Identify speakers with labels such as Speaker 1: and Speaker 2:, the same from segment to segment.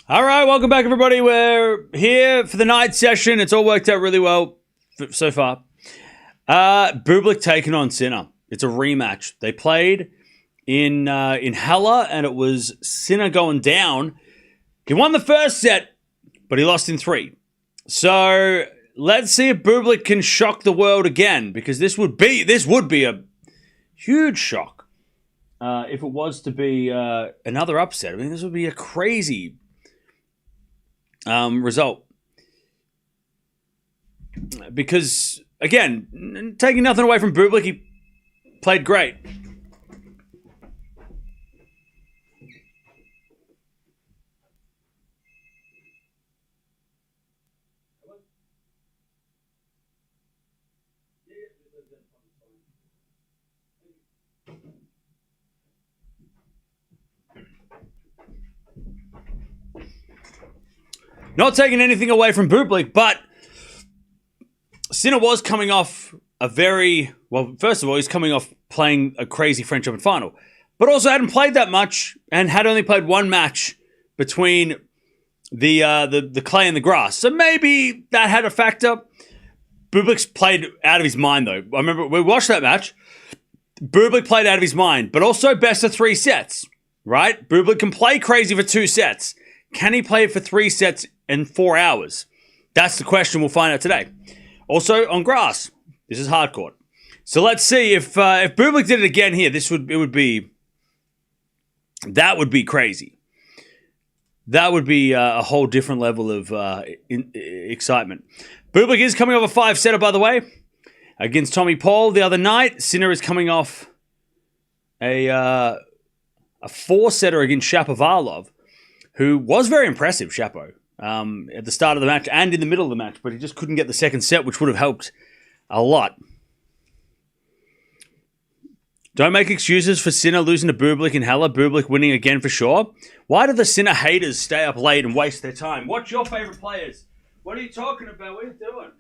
Speaker 1: All right, welcome back, everybody. We're here for the night session. It's all worked out really well so far. Bublik taking on Sinner. It's a rematch. They played in Halle, and it was Sinner going down. He won the first set, but he lost in 3. So let's see if Bublik can shock the world again, because this would be a huge shock if it was to be another upset. I mean, this would be a crazy result. Because, again, taking nothing away from Bublik, he played great. Not taking anything away from Bublik, but Sinner was coming off first of all, he's coming off playing a crazy French Open final, but also hadn't played that much and had only played one match between the clay and the grass. So maybe that had a factor. Bublik's played out of his mind, though. I remember we watched that match. Bublik played out of his mind, but also best of 3 sets, right? Bublik can play crazy for 2 sets. Can he play it for 3 sets in 4 hours? That's the question we'll find out today. Also on grass. This is hard court. So let's see if Bublik did it again here. That would be crazy. That would be a whole different level of excitement. Bublik is coming off a 5-setter, by the way, against Tommy Paul the other night. Sinner is coming off a 4-setter against Shapovalov, who was very impressive, Shapo, at the start of the match and in the middle of the match, but he just couldn't get the second set, which would have helped a lot. Don't make excuses for Sinner losing to Bublik in Halle. Bublik winning again for sure. Why do the Sinner haters stay up late and waste their time? What's your favorite players? What are you talking about? What are you doing?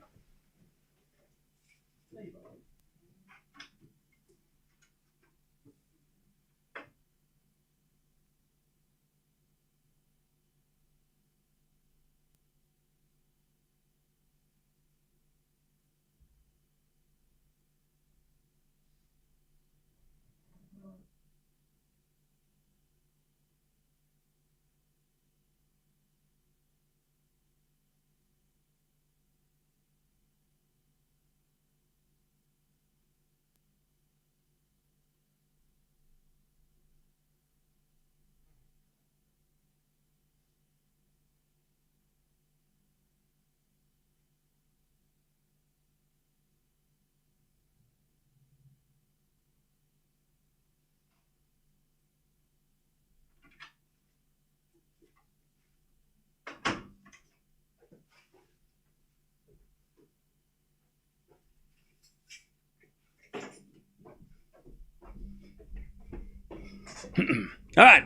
Speaker 1: All right.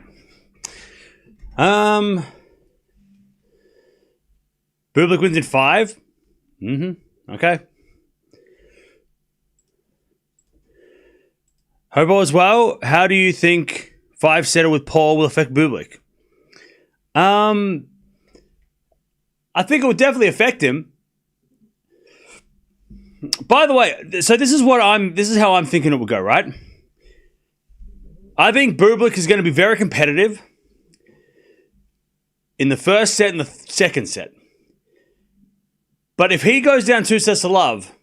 Speaker 1: Bublik wins in 5. Okay. Hobo as well. How do you think 5-setter with Paul will affect Bublik? I think it would definitely affect him. By the way, so this is how I'm thinking it will go, right? I think Bublik is going to be very competitive in the first set and the second set. But if he goes down 2 sets to love,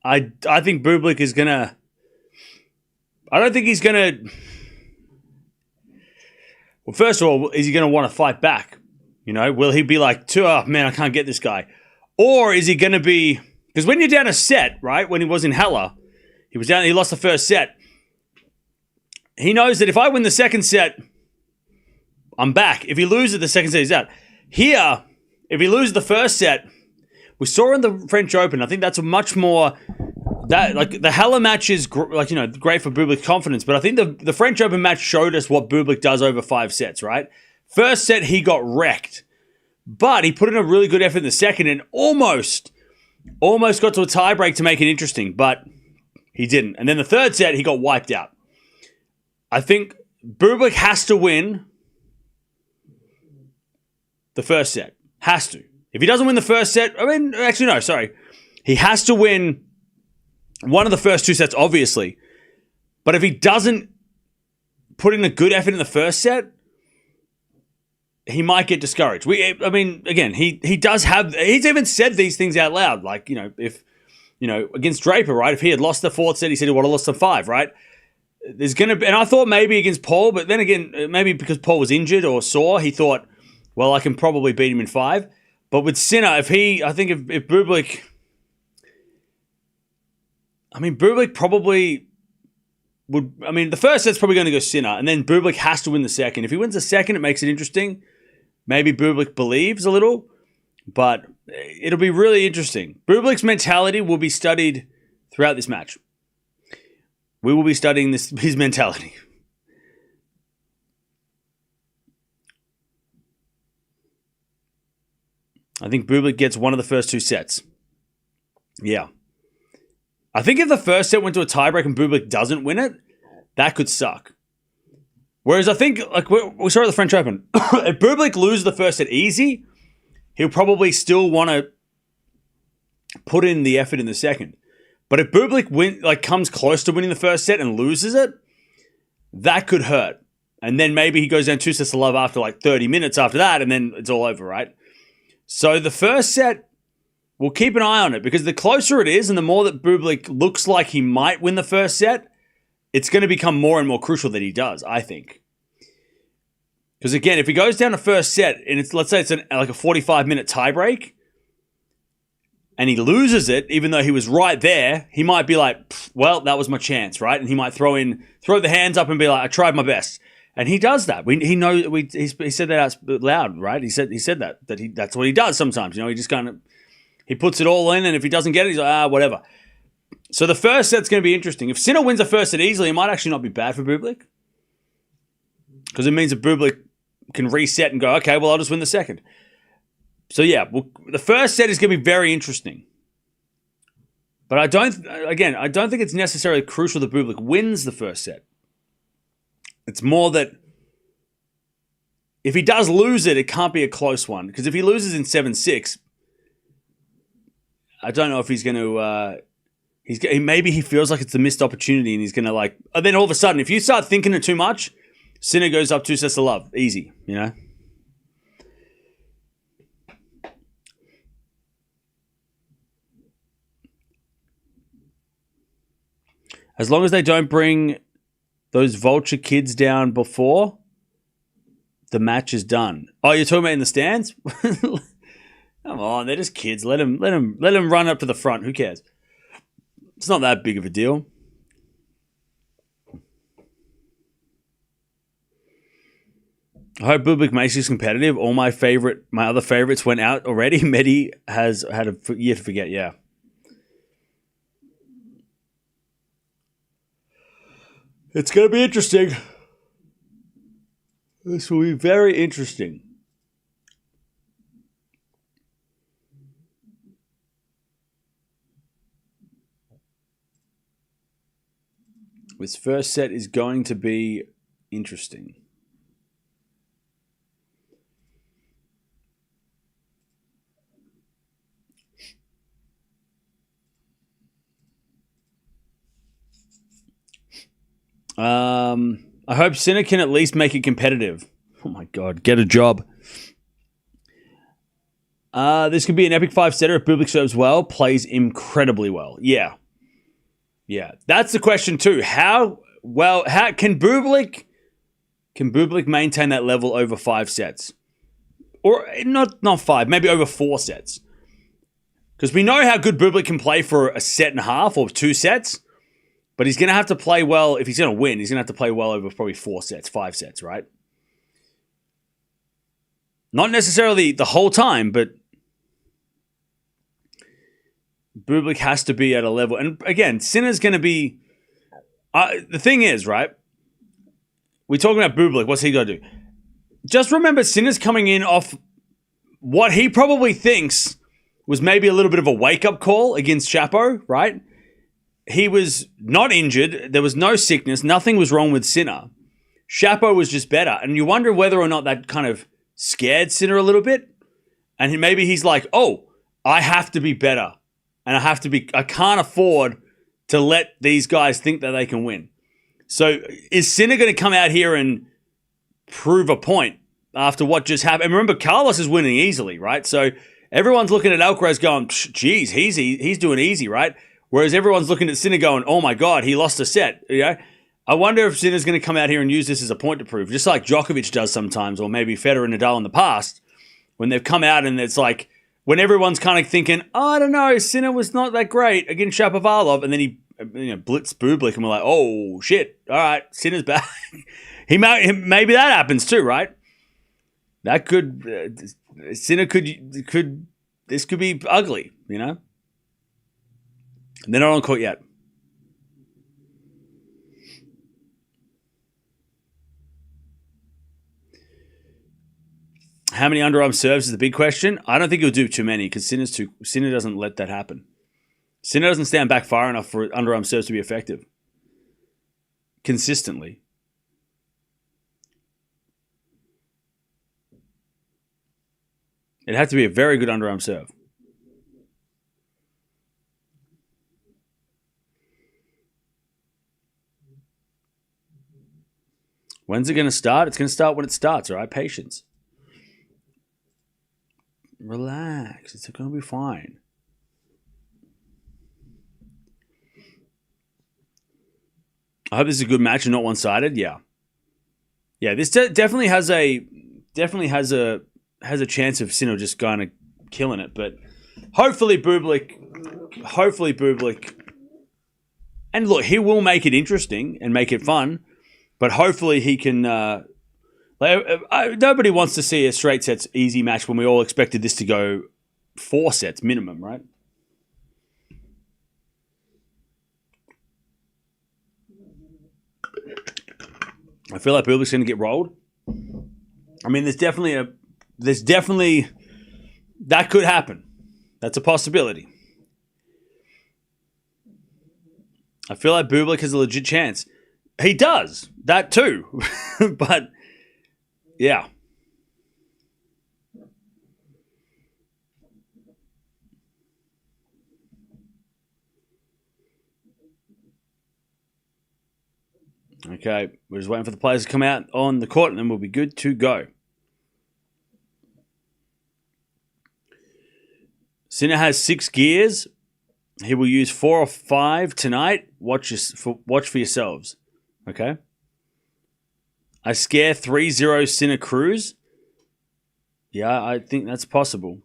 Speaker 1: I think Bublik is going to... I don't think he's going to... Well, first of all, is he going to want to fight back? You know, will he be like, oh man, I can't get this guy? Or is he going to be... Because when you're down a set, right, when he was in Halle, he lost the first set. He knows that if I win the second set, I'm back. If he loses the second set, he's out. Here, if he loses the first set, we saw in the French Open, I think that's a much more... the Halle match is great for Bublik's confidence, but I think the French Open match showed us what Bublik does over 5 sets, right? First set, he got wrecked. But he put in a really good effort in the second and almost got to a tiebreak to make it interesting, but he didn't. And then the third set, he got wiped out. I think Bublik has to win the first set. Has to. If he doesn't win the first set, he has to win one of the first 2 sets, obviously. But if he doesn't put in a good effort in the first set, he might get discouraged. Again, he does have, he's even said these things out loud. Like, if, against Draper, right? If he had lost the 4th set, he said he would have lost the 5, right? There's going to be, and I thought maybe against Paul, but then again, maybe because Paul was injured or sore, he thought, well, I can probably beat him in 5. But with Sinner, if Bublik, Bublik probably would, the first set's probably going to go Sinner, and then Bublik has to win the second. If he wins the second, it makes it interesting. Maybe Bublik believes a little, but it'll be really interesting. Bublik's mentality will be studied throughout this match. We will be studying his mentality. I think Bublik gets one of the first 2 sets. Yeah. I think if the first set went to a tiebreak and Bublik doesn't win it, that could suck. Whereas I think, like we saw at the French Open, if Bublik loses the first set easy, he'll probably still want to put in the effort in the second. But if Bublik comes close to winning the first set and loses it, that could hurt. And then maybe he goes down 2 sets to love after 30 minutes after that, and then it's all over, right? So the first set, we'll keep an eye on it, because the closer it is and the more that Bublik looks like he might win the first set, it's going to become more and more crucial that he does, I think. Because again, if he goes down the first set and let's say it's a 45-minute tiebreak, and he loses it, even though he was right there, he might be like, well, that was my chance, right? And he might throw the hands up and be like, I tried my best. And he does that. He said that out loud, right? He said that's what he does sometimes. He just he puts it all in, and if he doesn't get it, he's like, whatever. So the first set's going to be interesting. If Sinner wins the first set easily, it might actually not be bad for Bublik, because it means that Bublik can reset and go, okay, well, I'll just win the second. So yeah, the first set is going to be very interesting. But I don't think it's necessarily crucial that Bublik wins the first set. It's more that if he does lose it, it can't be a close one. Because if he loses in 7-6, I don't know if he's going to... maybe he feels like it's a missed opportunity, and he's going to and then all of a sudden, if you start thinking it too much, Sinner goes up 2 sets to love. Easy, As long as they don't bring those vulture kids down before the match is done. Oh, you're talking about in the stands? Come on, they're just kids. Let them run up to the front. Who cares? It's not that big of a deal. I hope Bublik makes this competitive. All my other favorites went out already. Mehdi has had a year to forget. Yeah. It's going to be interesting. This will be very interesting. This first set is going to be interesting. I hope Sinner can at least make it competitive. Oh my God, get a job. This could be an epic 5-setter if Bublik serves well, plays incredibly well. Yeah. That's the question too. How can Bublik maintain that level over 5 sets? Or not 5, maybe over 4 sets. Because we know how good Bublik can play for a set and a half or 2 sets. But he's going to have to play well. If he's going to win, he's going to have to play well over probably 4 sets, 5 sets, right? Not necessarily the whole time, but Bublik has to be at a level. And again, Sinner's going to be... the thing is, right? We're talking about Bublik. What's he got to do? Just remember, Sinner's coming in off what he probably thinks was maybe a little bit of a wake-up call against Chapo, right? He was not injured. There was no sickness. Nothing was wrong with Sinner. Chapo was just better. And you wonder whether or not that kind of scared Sinner a little bit. And maybe he's like, oh, I have to be better. And I can't afford to let these guys think that they can win. So is Sinner going to come out here and prove a point after what just happened? And remember, Carlos is winning easily, right? So everyone's looking at Alcaraz going, geez, he's doing easy, right? Whereas everyone's looking at Sinner going, oh my God, he lost a set. You know? I wonder if Sinner's going to come out here and use this as a point to prove, just like Djokovic does sometimes, or maybe Federer and Nadal in the past, when they've come out and it's like, when everyone's kind of thinking, oh, I don't know, Sinner was not that great against Shapovalov, and then he blitzed Bublik, and we're like, oh shit, all right, Sinner's back. Maybe that happens too, right? That could Sinner could this could be ugly, you know. They're not on court yet. How many underarm serves is the big question. I don't think he'll do too many because Sinner doesn't let that happen. Sinner doesn't stand back far enough for underarm serves to be effective consistently. It had to be a very good underarm serve. When's it going to start? It's going to start when it starts, all right? Patience. Relax. It's going to be fine. I hope this is a good match and not one-sided. Yeah. Yeah, this definitely has a chance of Sinner just kind of killing it, but hopefully Bublik, and look, he will make it interesting and make it fun, but hopefully he can. Nobody wants to see a straight sets easy match when we all expected this to go 4 sets minimum, right? I feel like Bublik's going to get rolled. I mean, there's definitely that could happen. That's a possibility. I feel like Bublik has a legit chance. He does that too, but yeah. Okay, we're just waiting for the players to come out on the court and then we'll be good to go. Sinner has 6 gears. He will use 4 or 5 tonight. Watch for yourselves. Okay? I scare 3-0 Sinner Cruz. Yeah, I think that's possible.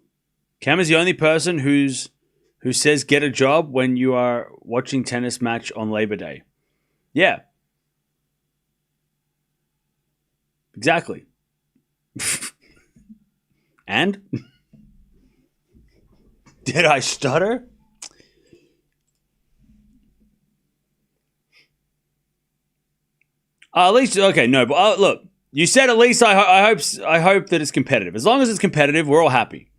Speaker 1: Cam is the only person who says get a job when you are watching tennis match on Labor Day. Yeah. Exactly. And? Did I stutter? At least, okay, no, but look, you said at least I hope that it's competitive. As long as it's competitive, we're all happy.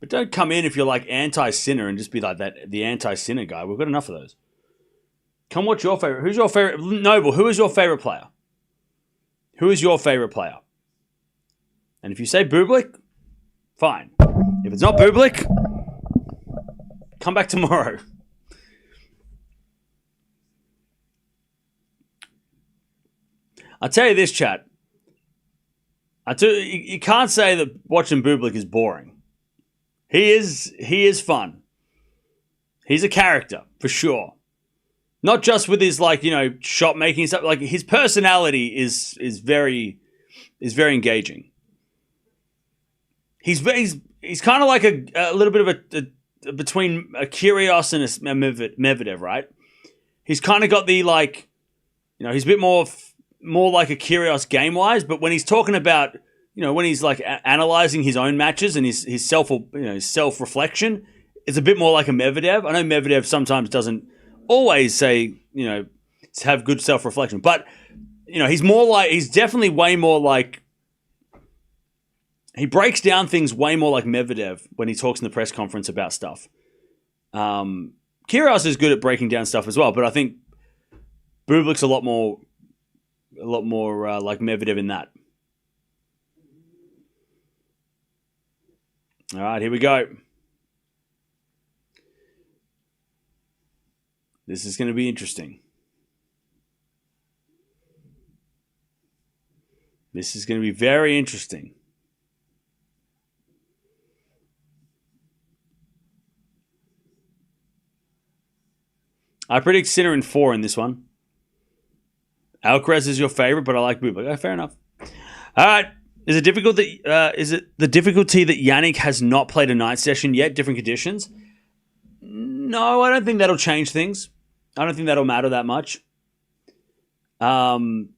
Speaker 1: But don't come in if you're like anti-Sinner and just be like that, the anti-Sinner guy. We've got enough of those. Come watch your favorite. Who's your favorite? Noble, who is your favorite player? Who is your favorite player? And if you say Bublik, fine. If it's not Bublik, come back tomorrow. I'll tell you this, chat. You can't say that watching Bublik is boring. He is fun. He's a character, for sure. Not just with his shot making and stuff. Like his personality is very engaging. He's kind of like a little bit of a between a Kyrgios and a Medvedev, right? He's kind of got the he's a bit more like a Kyrgios game wise, but when he's talking about when he's like analyzing his own matches and his self reflection, it's a bit more like a Medvedev. I know Medvedev sometimes doesn't always say, have good self-reflection. But, he's definitely way more like, he breaks down things way more like Medvedev when he talks in the press conference about stuff. Kyrgios is good at breaking down stuff as well, but I think Bublik's a lot more like Medvedev in that. All right, here we go. This is going to be interesting. This is going to be very interesting. I predict Sinner in 4 in this one. Alcaraz is your favorite, but I like Bublik. Oh, fair enough. All right. Is it the difficulty that Jannik has not played a night session yet? Different conditions? No, I don't think that'll change things. I don't think that'll matter that much. I'll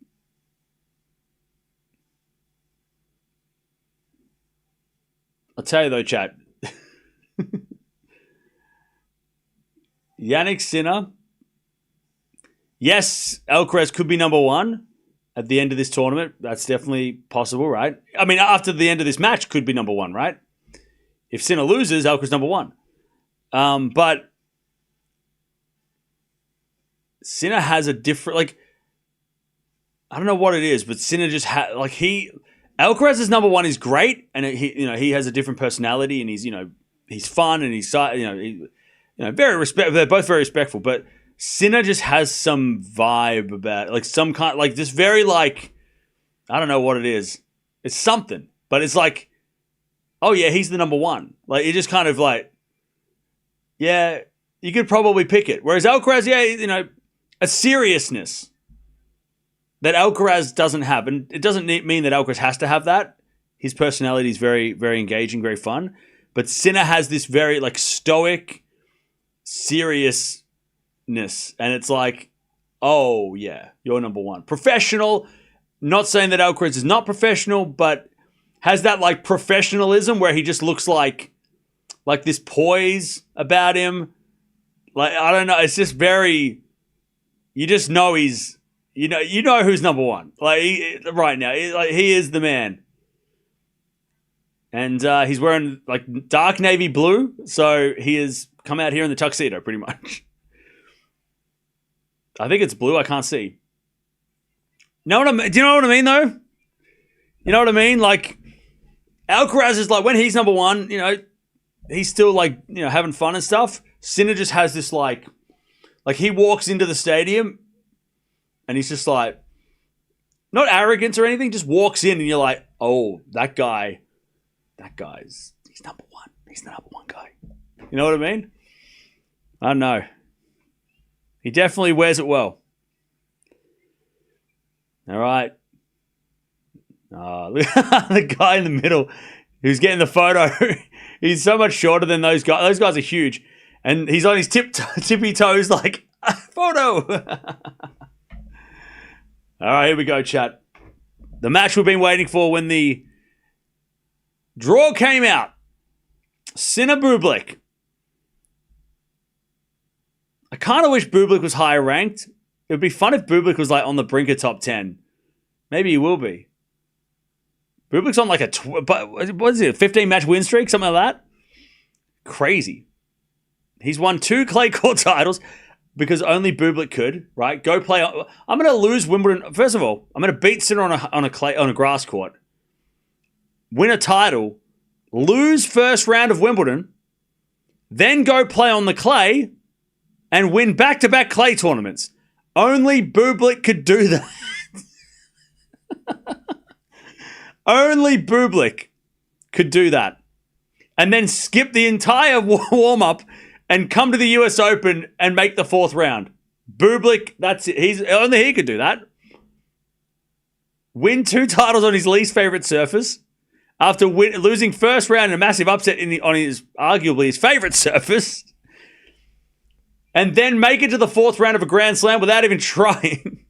Speaker 1: tell you though, chat. Jannik Sinner. Yes, Alcaraz could be number 1 at the end of this tournament. That's definitely possible, right? I mean, after the end of this match, could be number 1, right? If Sinner loses, Alcaraz number 1. But Sinner has a different, like, I don't know what it is, but Sinner just Alcaraz's number 1 is great, and he has a different personality, and he's fun, and he's very respectful. They're both very respectful, but Sinner just has some vibe about it, like some kind, like this very like, I don't know what it is. It's something, but it's like, oh yeah, he's the number 1. Like, it just kind of like, yeah, you could probably pick it. Whereas Alcaraz, yeah, a seriousness that Alcaraz doesn't have. And it doesn't mean that Alcaraz has to have that. His personality is very, very engaging, very fun. But Sinner has this very like stoic seriousness. And it's like, oh yeah, you're number 1. Professional. Not saying that Alcaraz is not professional, but has that like professionalism where he just looks like this poise about him. Like, I don't know. It's just very, you just know he's, you know who's number 1. Like right now, he is the man. And he's wearing like dark navy blue. So he has come out here in the tuxedo pretty much. I think it's blue. I can't see. Do you know what I mean, though? You know what I mean? Like, Alcaraz is like, when he's number 1, he's still like, having fun and stuff. Sinner just has this like he walks into the stadium and he's just like, not arrogance or anything, just walks in and you're like, oh, he's number 1. He's the number 1 guy. You know what I mean? I don't know. He definitely wears it well. All right. Look at the guy in the middle who's getting the photo. He's so much shorter than those guys. Those guys are huge. And he's on his tippy toes like, photo. All right, here we go, chat. The match we've been waiting for when the draw came out. Sinner Bublik. I kind of wish Bublik was higher ranked. It would be fun if Bublik was like on the brink of top 10. Maybe he will be. Bublik's on like a 15-match win streak, something like that. Crazy. He's won 2 clay court titles because only Bublik could, right? Go play. I'm going to lose Wimbledon. First of all, I'm going to beat Sinner on a grass court. Win a title. Lose first round of Wimbledon. Then go play on the clay and win back-to-back clay tournaments. Only Bublik could do that. Only Bublik could do that. And then skip the entire warm-up and come to the US Open and make the 4th round. Bublik, that's it. Only he could do that. Win 2 titles on his least favorite surface after losing first round in a massive upset on his arguably his favorite surface. And then make it to the 4th round of a Grand Slam without even trying.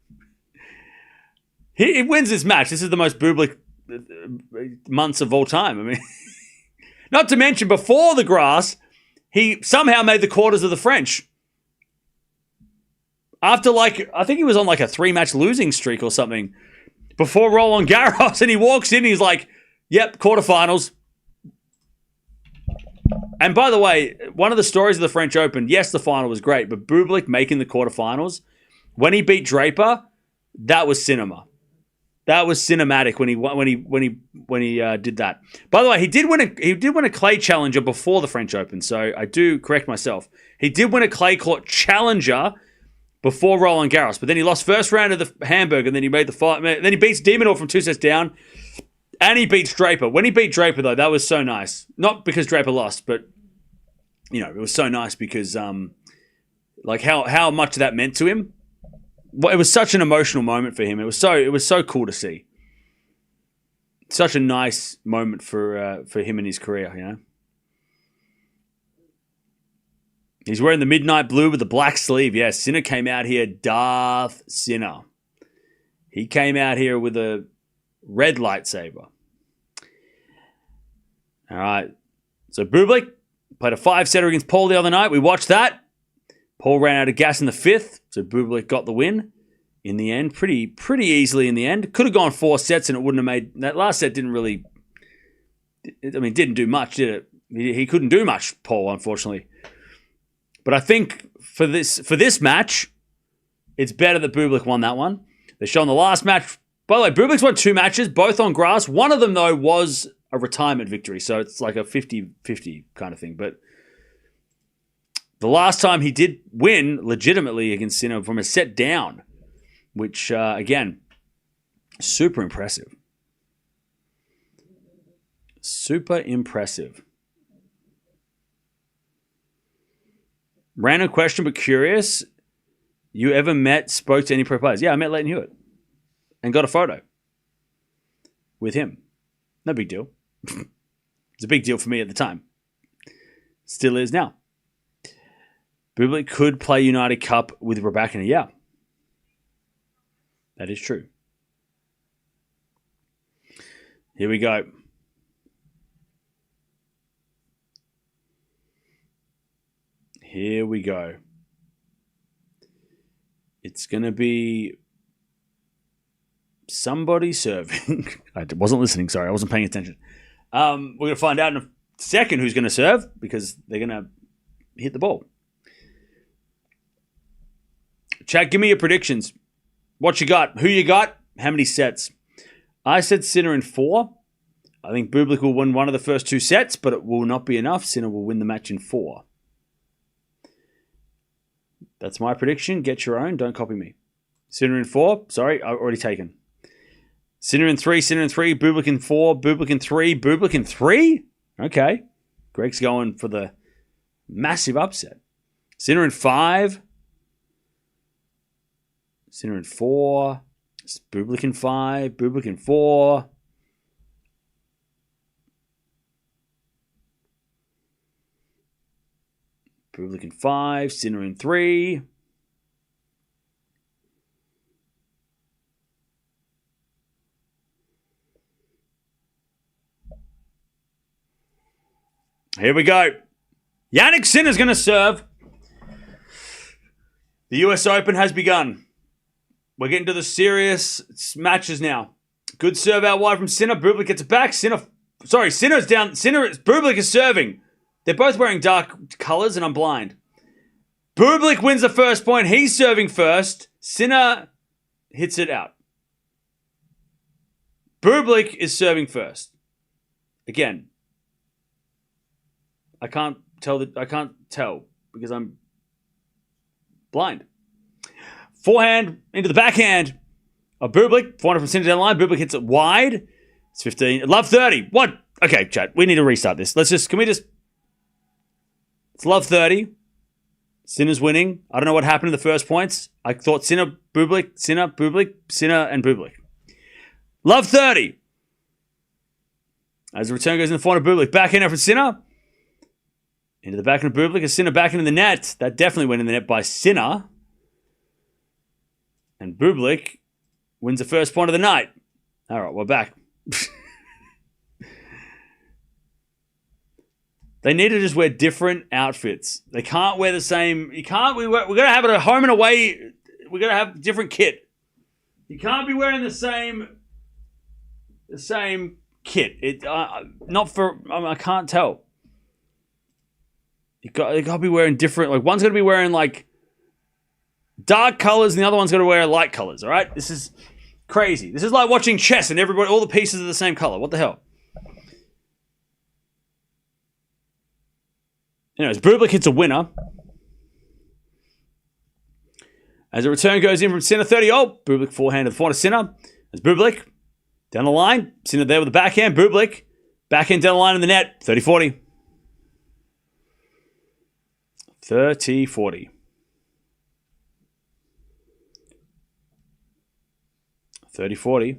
Speaker 1: He wins this match. This is the most Bublik months of all time. I mean, not to mention before the grass, he somehow made the quarters of the French. After I think he was on like a 3-match losing streak or something before Roland Garros, and he walks in, he's like, yep, quarterfinals. And by the way, one of the stories of the French Open, yes, the final was great, but Bublik making the quarterfinals, when he beat Draper, that was cinema. That was cinematic when he did that. By the way, he did win a clay challenger before the French Open, so I do correct myself. He did win a clay court challenger before Roland Garros, but then he lost first round of the Hamburg, and then he made the fight. Then he beats Demonor from 2 sets down, and he beats Draper. When he beat Draper, though, that was so nice. Not because Draper lost, but it was so nice because how much that meant to him. It was such an emotional moment for him. It was so cool to see. Such a nice moment for him in his career, He's wearing the midnight blue with the black sleeve. Yeah, Sinner came out here, Darth Sinner. He came out here with a red lightsaber. All right. So Bublik played a 5-setter against Paul the other night. We watched that. Paul ran out of gas in the 5th, so Bublik got the win in the end, pretty easily in the end. Could have gone 4 sets and it wouldn't have made... That last set didn't do much, did it? He couldn't do much, Paul, unfortunately. But I think for this match, it's better that Bublik won that one. They're showing the last match. By the way, Bublik's won 2 matches, both on grass. One of them, though, was a retirement victory, so it's like a 50-50 kind of thing. But the last time he did win legitimately against Sinner from a set down, which, again, super impressive. Super impressive. Random question, but curious. You ever spoke to any pro players? Yeah, I met Leighton Hewitt and got a photo with him. No big deal. It's a big deal for me at the time. Still is now. Bublik could play United Cup with Raducanu. Yeah. That is true. Here we go. Here we go. It's going to be somebody serving. I wasn't listening, sorry. I wasn't paying attention. We're going to find out in a second who's going to serve because they're going to hit the ball. Chat, give me your predictions. What you got? Who you got? How many sets? I said Sinner in 4. I think Bublik will win one of the first 2 sets, but it will not be enough. Sinner will win the match in 4. That's my prediction. Get your own. Don't copy me. Sinner in 4. Sorry, I've already taken. Sinner in 3. Sinner in 3. Bublik in 4. Bublik in 3. Bublik in 3? Okay. Greg's going for the massive upset. Sinner in 5. Sinner in 4. Bublik in 5. Bublik in 4. Bublik in 5. Sinner in 3. Here we go. Jannik Sinner's going to serve. The US Open has begun. We're getting to the serious matches now. Good serve out wide from Sinner. Bublik gets it back. Sinner's down. Bublik is serving. They're both wearing dark colors and I'm blind. Bublik wins the first point. He's serving first. Sinner hits it out. Bublik is serving first. Again, I can't tell because I'm blind. Forehand into the backhand of Bublik. Forehand from Sinner down the line. Bublik hits it wide. It's 15. Love 30. What? Okay, chat. We need to restart this. It's love 30. Sinner's winning. I don't know what happened in the first points. I thought Sinner, Bublik, Sinner, Bublik, Sinner, and Bublik. Love 30. As the return goes in the forehand of Bublik. Backhand out from Sinner. Into the backhand of Bublik. A Sinner backhand in the net. That definitely went in the net by Sinner. And Bublik wins the first point of the night. All right, we're back. They need to just wear different outfits. They can't wear the same. We're going to have it at home and away. We're going to have different kit. You can't be wearing the same kit. I can't tell. You got to be wearing different. Like one's going to be wearing like dark colors and the other one's going to wear light colors. All right, this is Crazy. This is like watching chess and everybody, all the pieces are the same color. What the hell? Anyways, Bublik hits a winner. As a return goes in from Sinner 30. Oh, Bublik forehand to the forehand to Sinner. As Bublik down the line. Sinner there with the backhand. Bublik backhand down the line in the net. 30-40. 30-40. 30-40.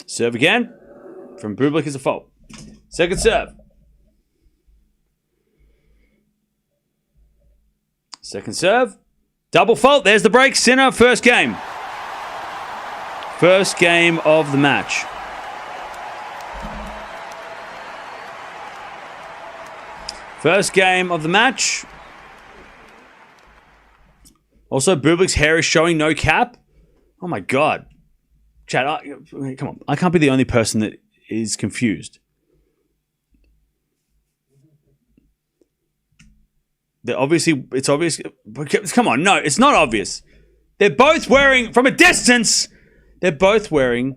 Speaker 1: Serve again from Bublik is a fault. Second serve. Second serve. Double fault. There's the break. Sinner, first game. First game of the match. First game of the match. Also, Bublik's hair is showing, no cap. Oh my God. Chad, come on. I can't be the only person that is confused. It's obvious. Come on, no, it's not obvious. They're both wearing, from a distance, they're both wearing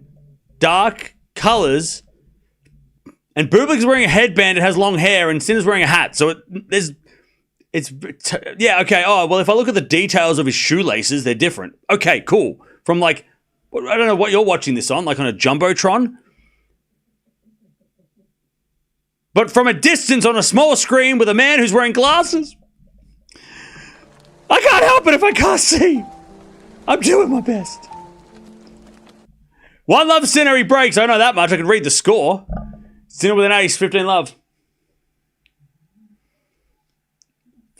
Speaker 1: dark colors. And Bublik's wearing a headband that has long hair, and Sinner's wearing a hat. So yeah, okay. Oh, well, if I look at the details of his shoelaces, they're different. Okay, cool. From like, I don't know what you're watching this on, like on a Jumbotron. But from a distance on a small screen with a man who's wearing glasses, I can't help it if I can't see. I'm doing my best. 1-love Sinner, he breaks. I know that much. I can read the score. Sinner with an ace, 15-love.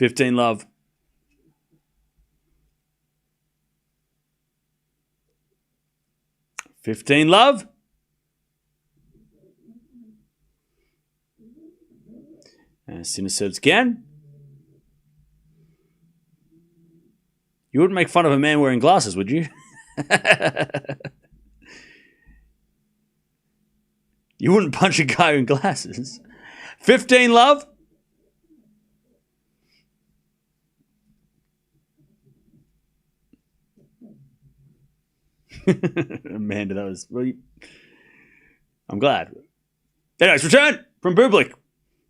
Speaker 1: 15-love. $15-love. And Sinner serves again. You wouldn't make fun of a man wearing glasses, would you? You wouldn't punch a guy in glasses. 15-love. Amanda, that was... Well, I'm glad. Anyways, return from Bublik.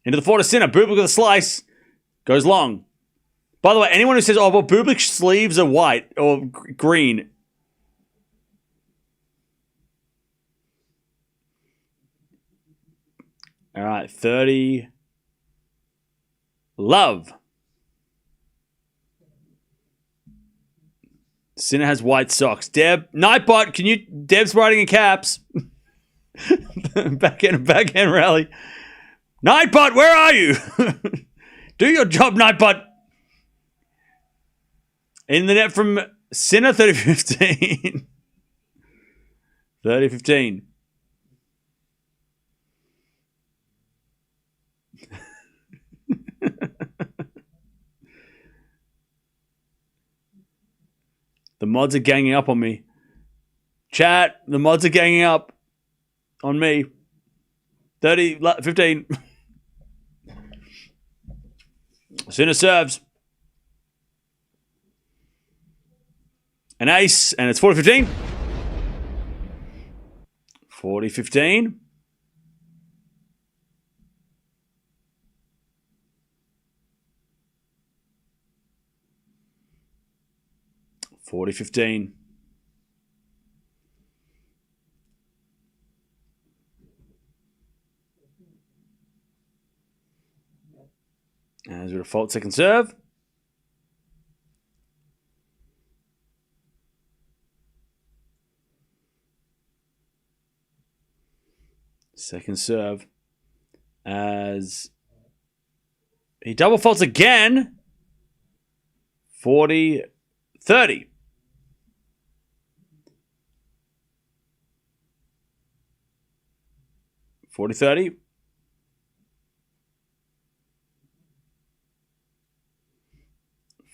Speaker 1: Into the forward of Sinner. Bublik with a slice. Goes long. By the way, anyone who says, oh, well, Bublik's sleeves are white or green. All right, 30. Love. Sinner has white socks. Deb, Nightbot, can you... Deb's writing in caps. backhand rally. Nightbot, where are you? Do your job, Nightbot. In the net from Sinner, 30-15. 30-15. The mods are ganging up on me. Chat, the mods are ganging up on me. 30-15. Sinner serves. An ace, and it's 40-15. 40-15. 40-15. As we default second serve. Second serve. As he double faults again. 40-30. 40-30.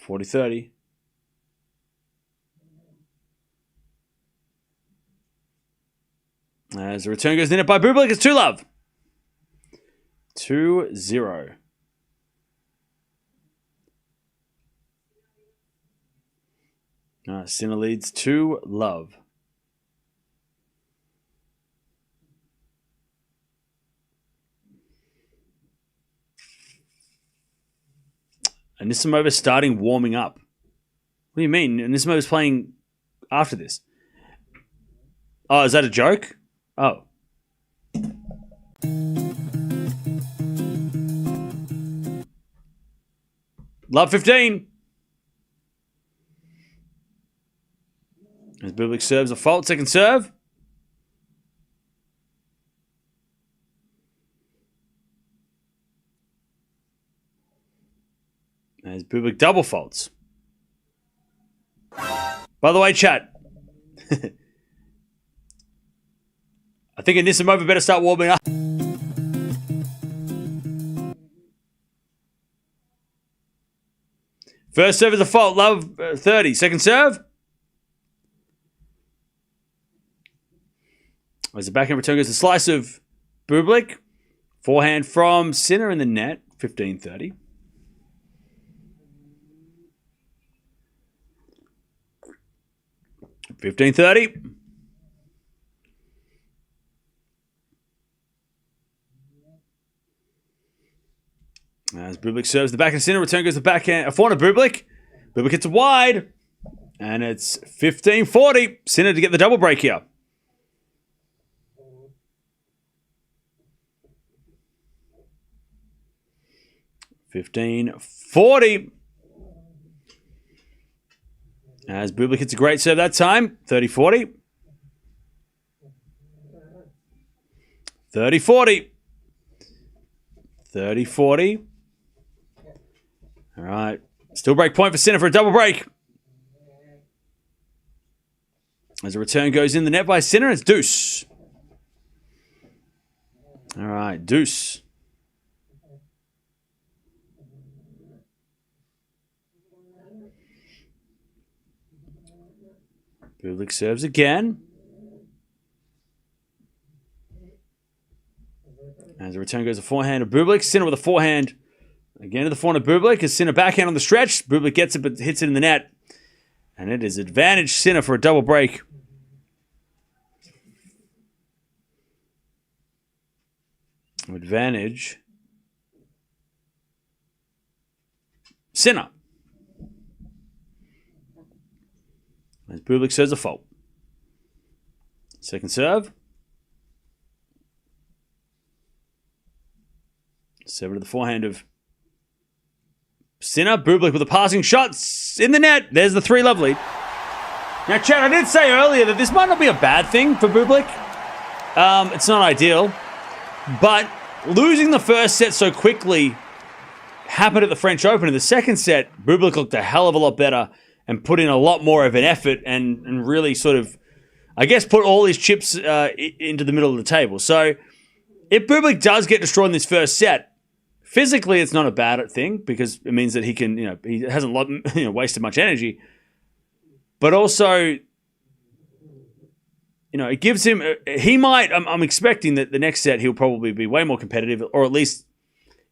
Speaker 1: 40-30. As the return goes in it by Bublik, it's 2-love. 2-0. Sinner leads 2-love. Anisimova starting warming up. What do you mean? Anisimova's playing after this. Oh, is that a joke? Oh. Love 15. As Bublik serves a fault, second serve. As Bublik double faults. By the way, chat. I think Anisimova better start warming up. First serve is a fault. Love 30. Second serve. As the backhand return goes the slice of Bublik. Forehand from Sinner in the net. 15-30. As Bublik serves the backhand Sinner, return goes the backhand. A forehand of Bublik. Bublik hits it wide. And it's 15-40. Sinner to get the double break here. $15-40. As Bublik hits a great serve that time. 30-40. 30-40. 30-40. All right. Still break point for Sinner for a double break. As a return goes in the net by Sinner, it's deuce. All right, deuce. Bublik serves again. As the return goes a forehand of Bublik. Sinner with a forehand. Again to the forehand of Bublik. As Sinner backhand on the stretch. Bublik gets it but hits it in the net. And it is advantage Sinner for a double break. Advantage Sinner. As Bublik serves a fault. Second serve. Serve to the forehand of Sinner. Bublik with a passing shot in the net. There's the 3-love lead. Now, Chad, I did say earlier that this might not be a bad thing for Bublik. It's not ideal. But losing the first set so quickly happened at the French Open. In the second set, Bublik looked a hell of a lot better and put in a lot more of an effort and really sort of, I guess, put all his chips into the middle of the table. So if Bublik does get destroyed in this first set, physically it's not a bad thing because it means that he can, he hasn't wasted much energy. But also, it gives him, he might, I'm expecting that the next set he'll probably be way more competitive, or at least,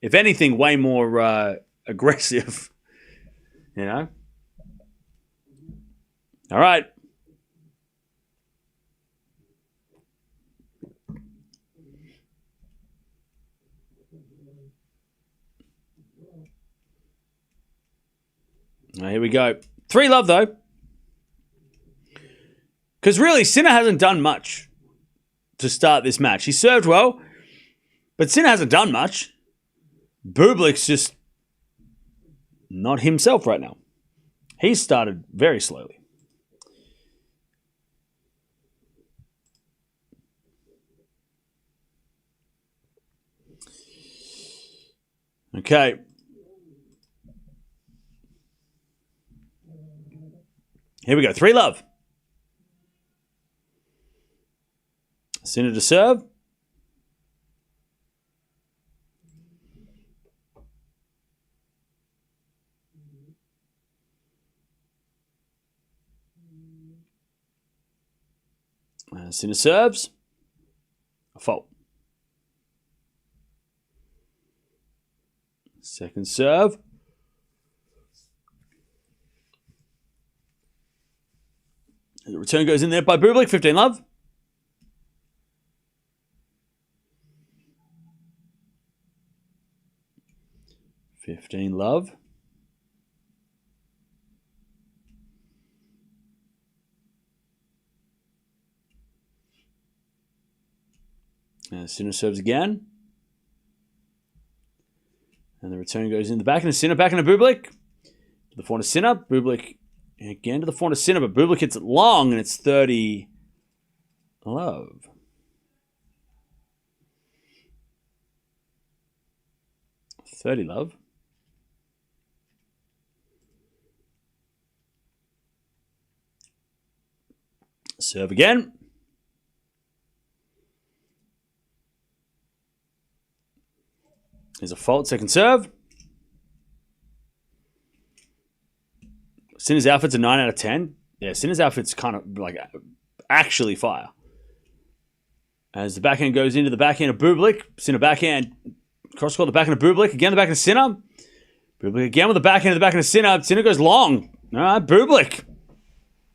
Speaker 1: if anything, way more aggressive, All right. Here we go. 3-love, though. Because really, Sinner hasn't done much to start this match. He served well, but Sinner hasn't done much. Bublik's just not himself right now. He started very slowly. Okay. Here we go. 3-love. Sinner to serve. Sinner serves. A fault. Second serve. The return goes in there by Bublik. 15 love. And Sinner serves again. And the return goes in the back, and a Sinner back into Bublik. To the forehand of Sinner. Bublik again to the forehand of Sinner, but Bublik hits it long, and it's 30 love. Serve again. There's a fault, second serve. Sinner's outfit's a 9 out of 10. Yeah, Sinner's outfit's kind of like actually fire. As the backhand goes into the backhand of Bublik. Sinner backhand. Cross-court, the backhand of Bublik. Again, the backhand of Sinner. Bublik again with the backhand of the backhand of Sinner. Sinner goes long. All right, Bublik.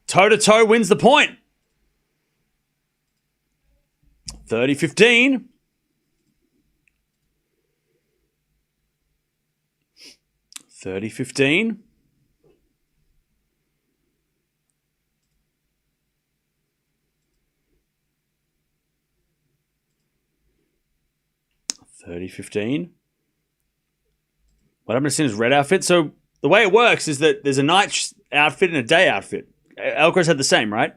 Speaker 1: Toe-to-toe wins the point. 30-15. 30-15. What happened to Sinner's red outfit? So the way it works is that there's a night outfit and a day outfit. Alcaraz had the same, right?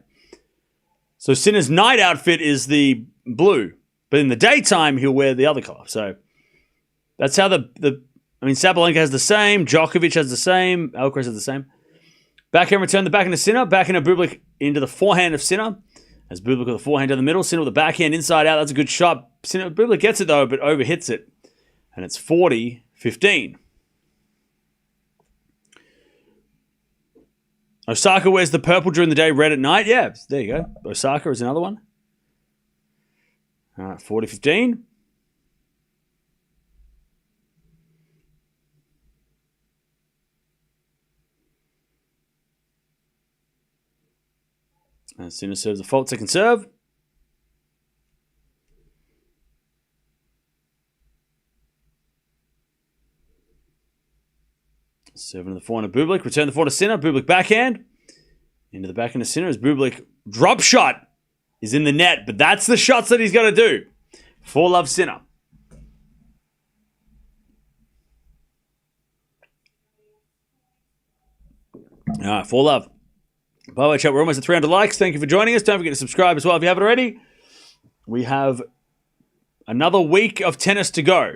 Speaker 1: So Sinner's night outfit is the blue, but in the daytime he'll wear the other color. So that's how Sabalenka has the same, Djokovic has the same, Alcaraz has the same. Backhand return, the backhand of Sinner, backhand of Bublik into the forehand of Sinner. As Bublik with the forehand down the middle, Sinner with the backhand inside out. That's a good shot. Bublik gets it though, but overhits it. And it's 40-15. Osaka wears the purple during the day, red at night. Yeah, there you go. Osaka is another one. All right, 40-15. And Sinner serves a fault, second serve. Serving to the forehand of Bublik. Return the forehand to Sinner. Bublik backhand. Into the backhand of Sinner as Bublik drop shot is in the net. But that's the shots that he's got to do. 4 love Sinner. All right, 4 love. By the way, chat, we're almost at 300 likes. Thank you for joining us. Don't forget to subscribe as well if you haven't already. We have another week of tennis to go.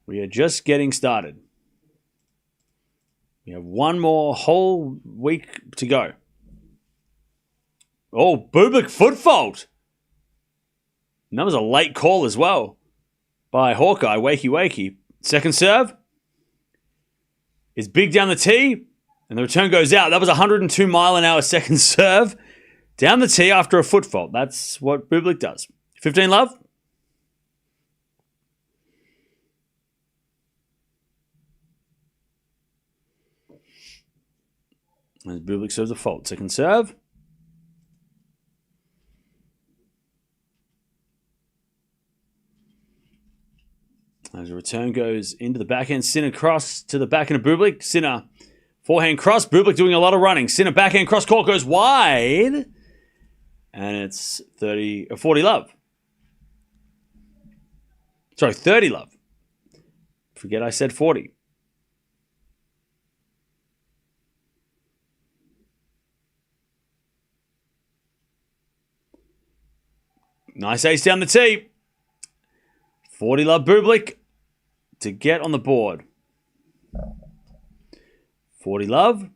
Speaker 1: We are just getting started. We have one more whole week to go. Oh, Bublik foot fault. And that was a late call as well by Hawkeye. Wakey. Second serve is big down the tee. And the return goes out. That was a 102 mile an hour second serve. Down the tee after a foot fault. That's what Bublik does. 15 love. As Bublik serves a fault. Second serve. As the return goes into the backhand. Sinner cross to the backhand of Bublik. Sinner forehand cross. Bublik doing a lot of running. Sinner backhand cross court goes wide. And it's 40 love. Sorry, 30 love. Forget I said 40. Nice ace down the tee. 40 love Bublik to get on the board. 40 love.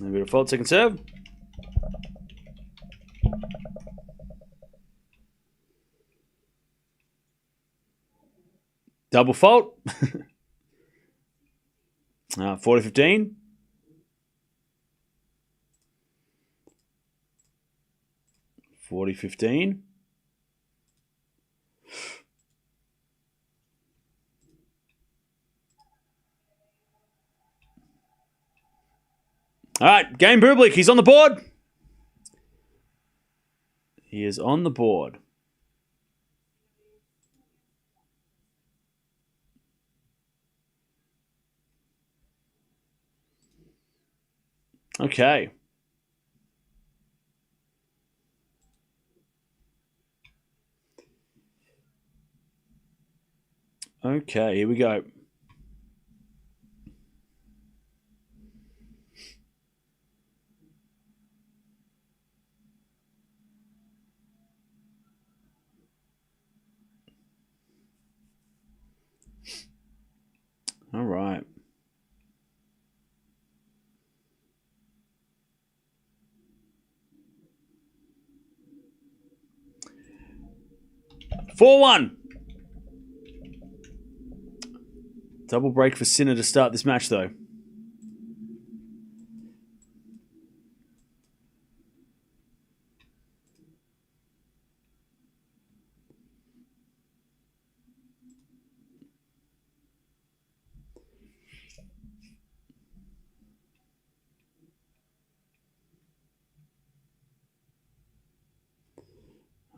Speaker 1: A bit of fault, second serve. Double fault. 40-15. 40-15. All right, game Bublik. He's on the board. He is on the board. Okay. Okay, here we go. All right. Four 4-1. Double break for Sinner to start this match, though.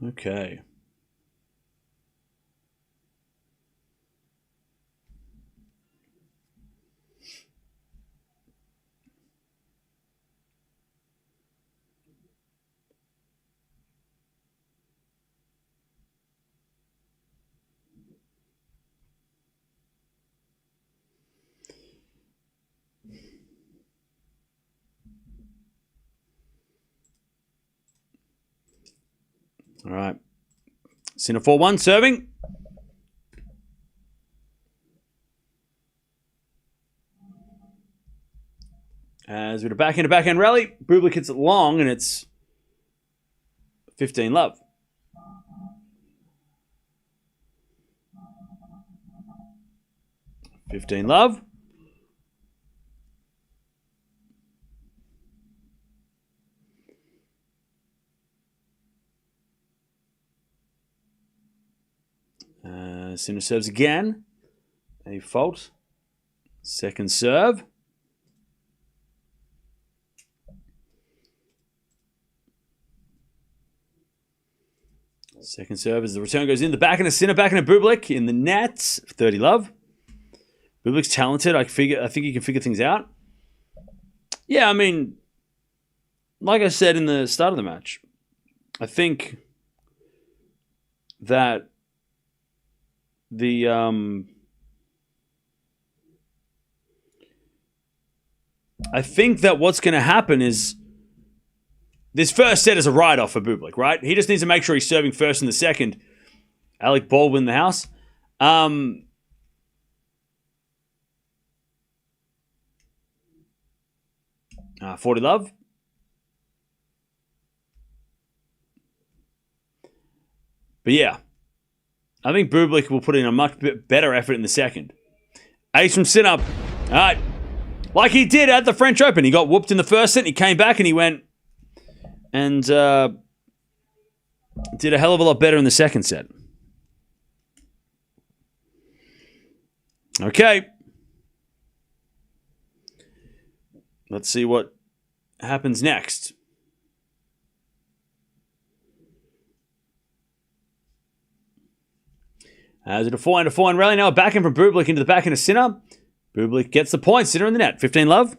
Speaker 1: Okay. All right. Sinner 4-1, serving. As with a backhand rally, Bublik hits it long, and it's 15 love. $15 love. Sinner serves again. A fault. Second serve. Second serve as the return goes in. The back and a Sinner, back and a Bublik in the net. 30 love. Bublik's talented. I think he can figure things out. Yeah, I mean, like I said in the start of the match, I think that what's going to happen is this first set is a write-off for Bublik, right? He just needs to make sure he's serving first in the second. Alec Baldwin in the house. 40 love. But yeah, I think Bublik will put in a much better effort in the second. Ace from Sinner. All right. Like he did at the French Open. He got whooped in the first set, and he came back and he went and did a hell of a lot better in the second set. Okay. Let's see what happens next. As a 4-1 rally now, back in from Bublik into the back end of Sinner. Bublik gets the point. Sinner in the net. 15 love.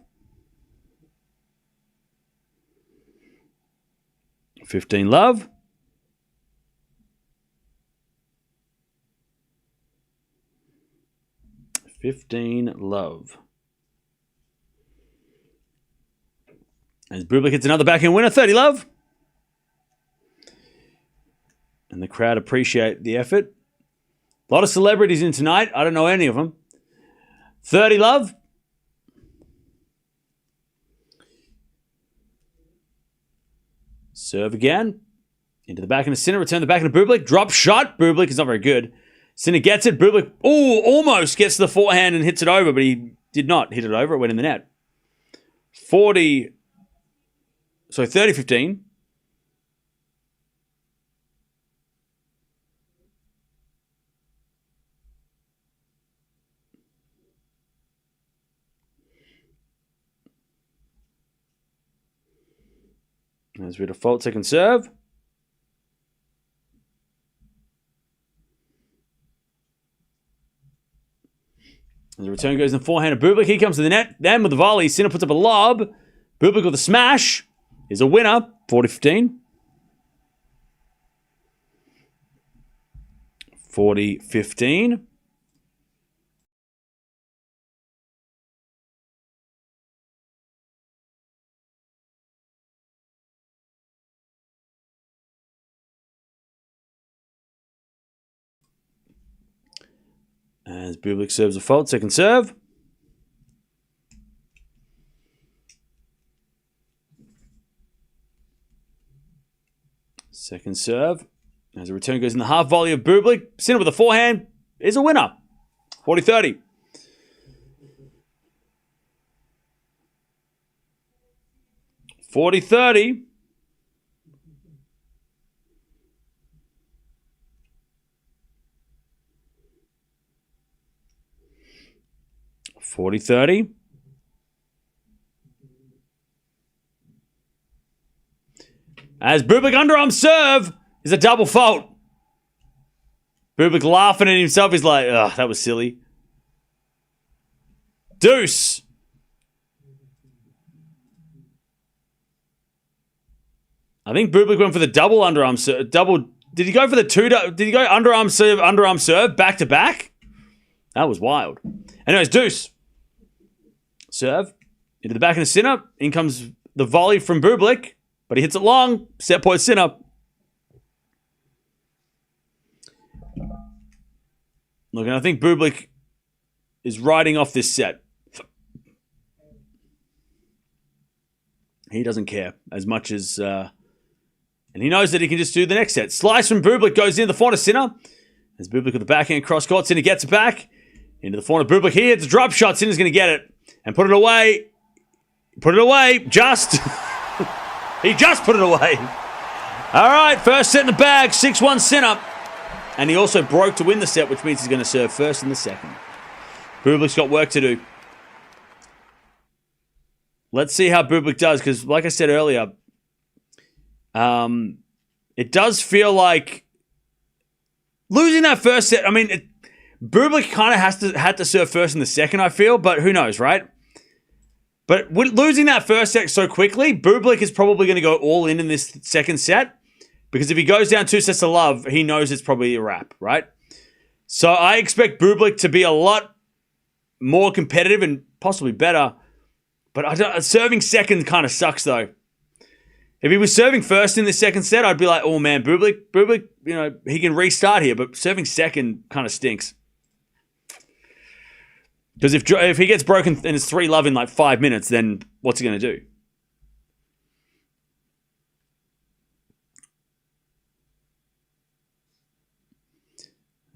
Speaker 1: 15 love. As Bublik hits another backhand winner, 30 love. And the crowd appreciate the effort. A lot of celebrities in tonight. I don't know any of them. 30 love. Serve again. Into the backhand of Sinner. Return the backhand of Bublik. Drop shot. Bublik is not very good. Sinner gets it. Bublik, almost gets to the forehand and hits it over, but he did not hit it over. It went in the net. 30-15. As we default second serve. As the return goes in the forehand of Bublik. He comes to the net. Then with the volley, Sinner puts up a lob. Bublik with a smash is a winner. 40-15. 40-15. As Bublik serves a fault, second serve. Second serve. As the return goes in the half volley of Bublik, Sinner with a forehand is a winner. 40-30. $40-30. $40-30. As Bublik underarm serve is a double fault. Bublik laughing at himself. He's like, ugh, that was silly. Deuce. I think Bublik went for the double underarm serve. Did he go for the two? Did he go underarm serve, back to back? That was wild. Anyways, deuce. Serve. Into the back of the Sinner. In comes the volley from Bublik. But he hits it long. Set point Sinner. Look, and I think Bublik is riding off this set. He doesn't care as much as... and he knows that he can just do the next set. Slice from Bublik goes into the forehand of Sinner. As Bublik with the backhand cross court. Sinner gets it back. Into the forehand of Bublik. He hits a drop shot. Sinner's going to get it. And put it away. Put it away. Just... He just put it away. All right, first set in the bag, 6-1 Sinner. And he also broke to win the set, which means he's going to serve first in the second. Bublik's got work to do. Let's see how Bublik does, because like I said earlier, it does feel like losing that first set. I mean, Bublik kind of had to serve first in the second, I feel, but who knows, right? But losing that first set so quickly, Bublik is probably going to go all in this second set. Because if he goes down 2 sets to love, he knows it's probably a wrap, right? So I expect Bublik to be a lot more competitive and possibly better. But serving second kind of sucks, though. If he was serving first in the second set, I'd be like, oh man, Bublik, you know, he can restart here. But serving second kind of stinks. Because if he gets broken and it's 3-love in like 5 minutes, then what's he going to do?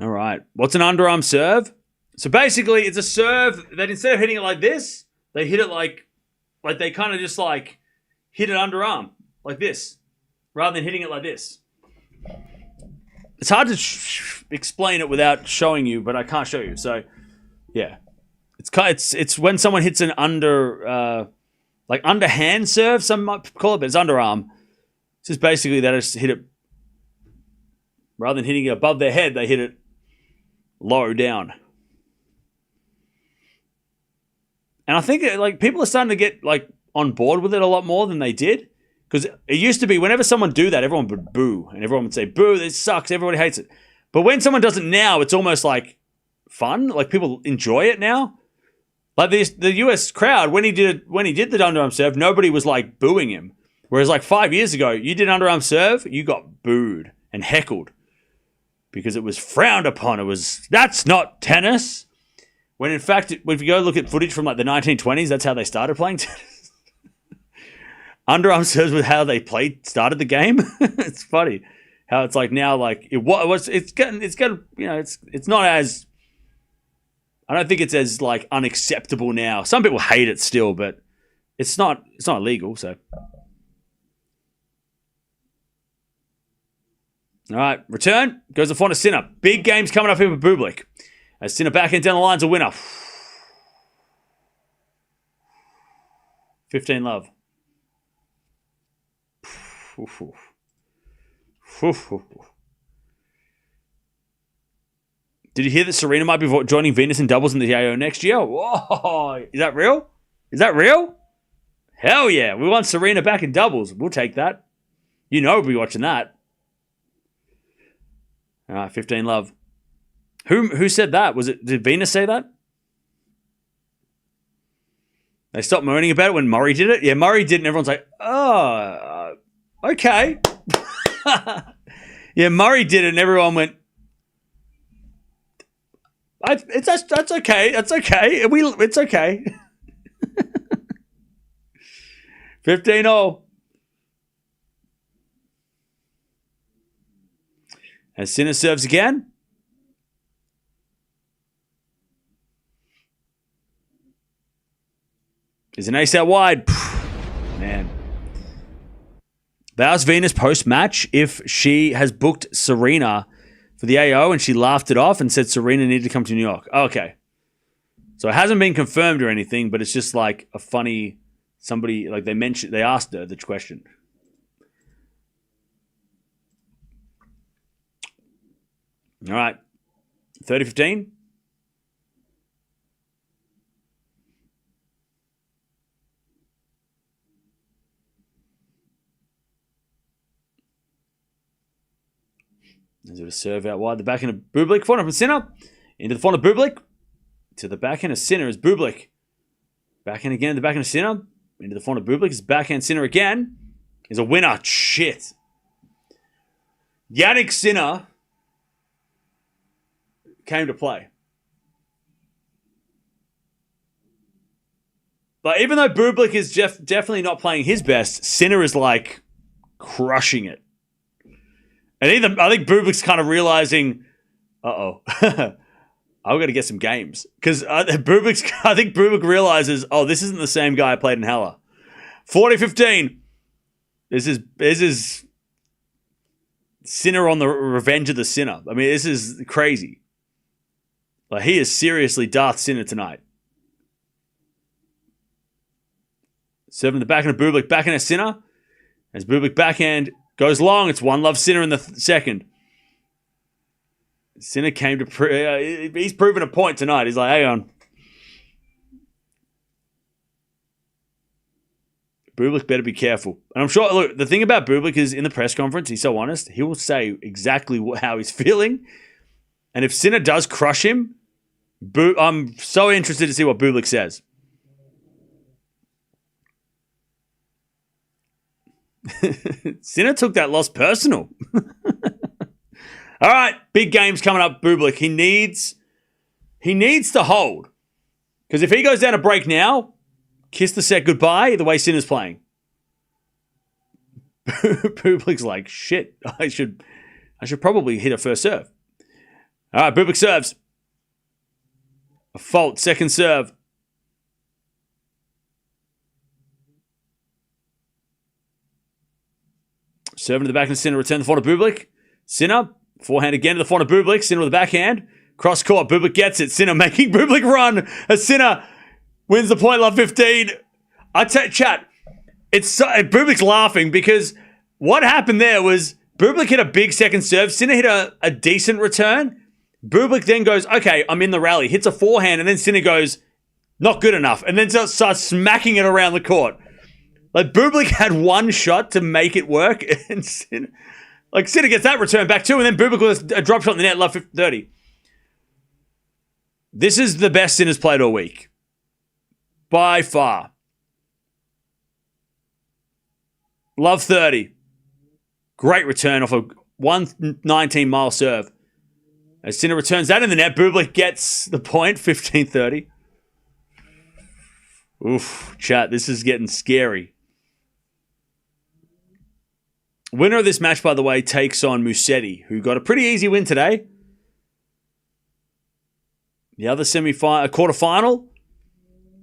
Speaker 1: All right. What's an underarm serve? So basically, it's a serve that instead of hitting it like this, they hit it like they kind of just like hit it underarm like this, rather than hitting it like this. It's hard to explain it without showing you, but I can't show you. So, yeah. It's when someone hits an underhand serve, some might call it, but it's underarm. It's just basically they just hit it, rather than hitting it above their head, they hit it low down. And I think like people are starting to get like on board with it a lot more than they did. Because it used to be whenever someone do that, everyone would boo. And everyone would say, boo, this sucks, everybody hates it. But when someone does it now, it's almost like fun. Like people enjoy it now. Like the US crowd, when he did the underarm serve, nobody was like booing him. Whereas like 5 years ago, you did underarm serve, you got booed and heckled because it was frowned upon. It was, that's not tennis. When in fact, if you go look at footage from like the 1920s, that's how they started playing tennis. Underarm serves with how they started the game. It's funny how it's like now, like it's getting, you know, it's not as. I don't think it's as like unacceptable now. Some people hate it still, but it's not illegal. So, all right, return goes the front of Sinner. Big games coming up here with Bublik. As Sinner backhand down the line's a winner. 15-love. Did you hear that Serena might be joining Venus in doubles in the AO next year? Whoa! Is that real? Is that real? Hell yeah! We want Serena back in doubles. We'll take that. You know we'll be watching that. All right, 15 love. Who said that? Did Venus say that? They stopped moaning about it when Murray did it? Yeah, Murray did, and everyone's like, oh, okay. Yeah, Murray did it, and everyone went, that's okay. That's okay. It's okay. 15-0. As Sinner serves again. Is an ace out wide. Man. That was Venus post-match if she has booked Serena for the AO and she laughed it off and said Serena needed to come to New York. Okay. So it hasn't been confirmed or anything, but it's just like a funny somebody, like they asked her the question. All right. 30-15. There's a serve out wide. The backhand of Bublik. Forehand from Sinner. Into the forehand of Bublik. To the backhand of Sinner is Bublik. Backhand again. The backhand of Sinner. Into the forehand of Bublik. Is backhand Sinner again. Is a winner. Shit. Jannik Sinner came to play. But even though Bublik is definitely not playing his best, Sinner is like crushing it. And I think Bublik's kind of realizing, I've got to get some games. Because I think Bublik realizes, this isn't the same guy I played in Halle. 40-15. This is Sinner on the revenge of the Sinner. I mean, this is crazy. Like, he is seriously Darth Sinner tonight. Serving the backhand of Bublik, backhand of Sinner. As Bublik backhand goes long, it's one love Sinner in the second. Sinner came to... he's proven a point tonight. He's like, hang on. Bublik better be careful. And I'm sure, look, the thing about Bublik is in the press conference, he's so honest, he will say exactly how he's feeling. And if Sinner does crush him, I'm so interested to see what Bublik says. Sinner took that loss personal. All right, big games coming up, Bublik. He needs to hold. Because if he goes down a break now, kiss the set goodbye the way Sinner's playing. Bublik's like, shit, I should probably hit a first serve. All right, Bublik serves. A fault, second serve. Serving to the backhand of Sinner, return the forehand of Bublik. Sinner, forehand again to the forehand of Bublik. Sinner with the backhand. Cross court, Bublik gets it. Sinner making Bublik run. As Sinner wins the point, love 15. I tell you, chat, Bublik's laughing because what happened there was Bublik hit a big second serve. Sinner hit a decent return. Bublik then goes, okay, I'm in the rally. Hits a forehand, and then Sinner goes, not good enough. And then starts smacking it around the court. Like, Bublik had one shot to make it work, and Sinner gets that return back too, and then Bublik with a drop shot in the net, love 30. This is the best Sinner's played all week. By far. Love 30. Great return off a 119-mile serve. As Sinner returns that in the net, Bublik gets the point, 15-30. Oof, chat, this is getting scary. Winner of this match, by the way, takes on Musetti, who got a pretty easy win today. The other quarterfinal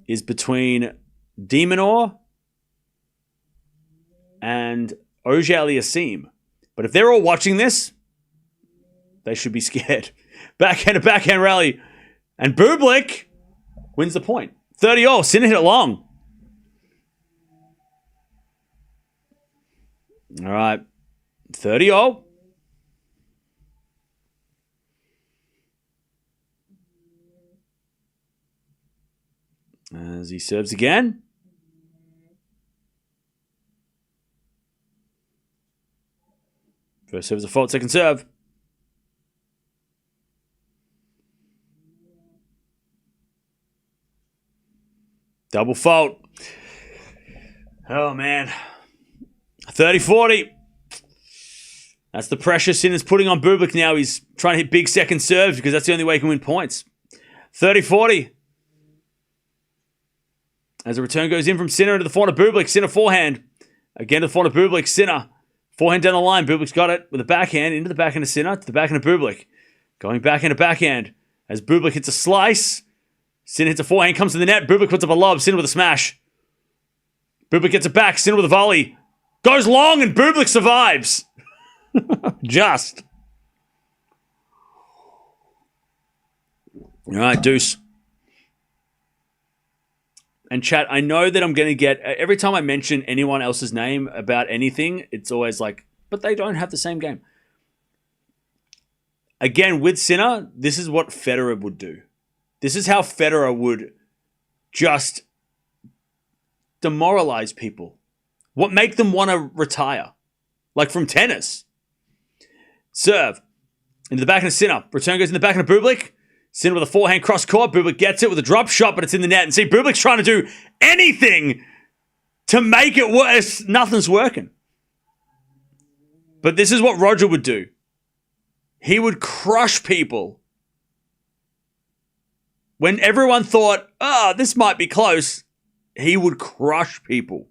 Speaker 1: is between Demonor and Auger-Aliassime. But if they're all watching this, they should be scared. Backhand rally. And Bublik wins the point. 30-all. Sinner hit it long. All right. 30-all. As he serves again. First serve is a fault, second serve. Double fault. Oh, man. 30-40. That's the pressure Sinner's putting on Bublik now. He's trying to hit big second serves because that's the only way he can win points. 30-40. As the return goes in from Sinner into the forehand of Bublik. Sinner forehand. Again to the forehand of Bublik. Sinner. Forehand down the line. Bublik's got it with a backhand. Into the backhand of Sinner. To the backhand of Bublik. Going backhand to backhand. As Bublik hits a slice. Sinner hits a forehand. Comes to the net. Bublik puts up a lob. Sinner with a smash. Bublik gets it back. Sinner with a volley. Goes long and Bublik survives. Just. All right, deuce. And chat, I know that I'm going to get, every time I mention anyone else's name about anything, it's always like, but they don't have the same game. Again, with Sinner, this is what Federer would do. This is how Federer would just demoralize people. What make them want to retire? Like from tennis. Serve. Into the backhand of Sinner. Return goes in the backhand of Bublik. Sinner with a forehand cross court. Bublik gets it with a drop shot, but it's in the net. And see, Bublik's trying to do anything to make it worse. Nothing's working. But this is what Roger would do. He would crush people. When everyone thought, this might be close, he would crush people.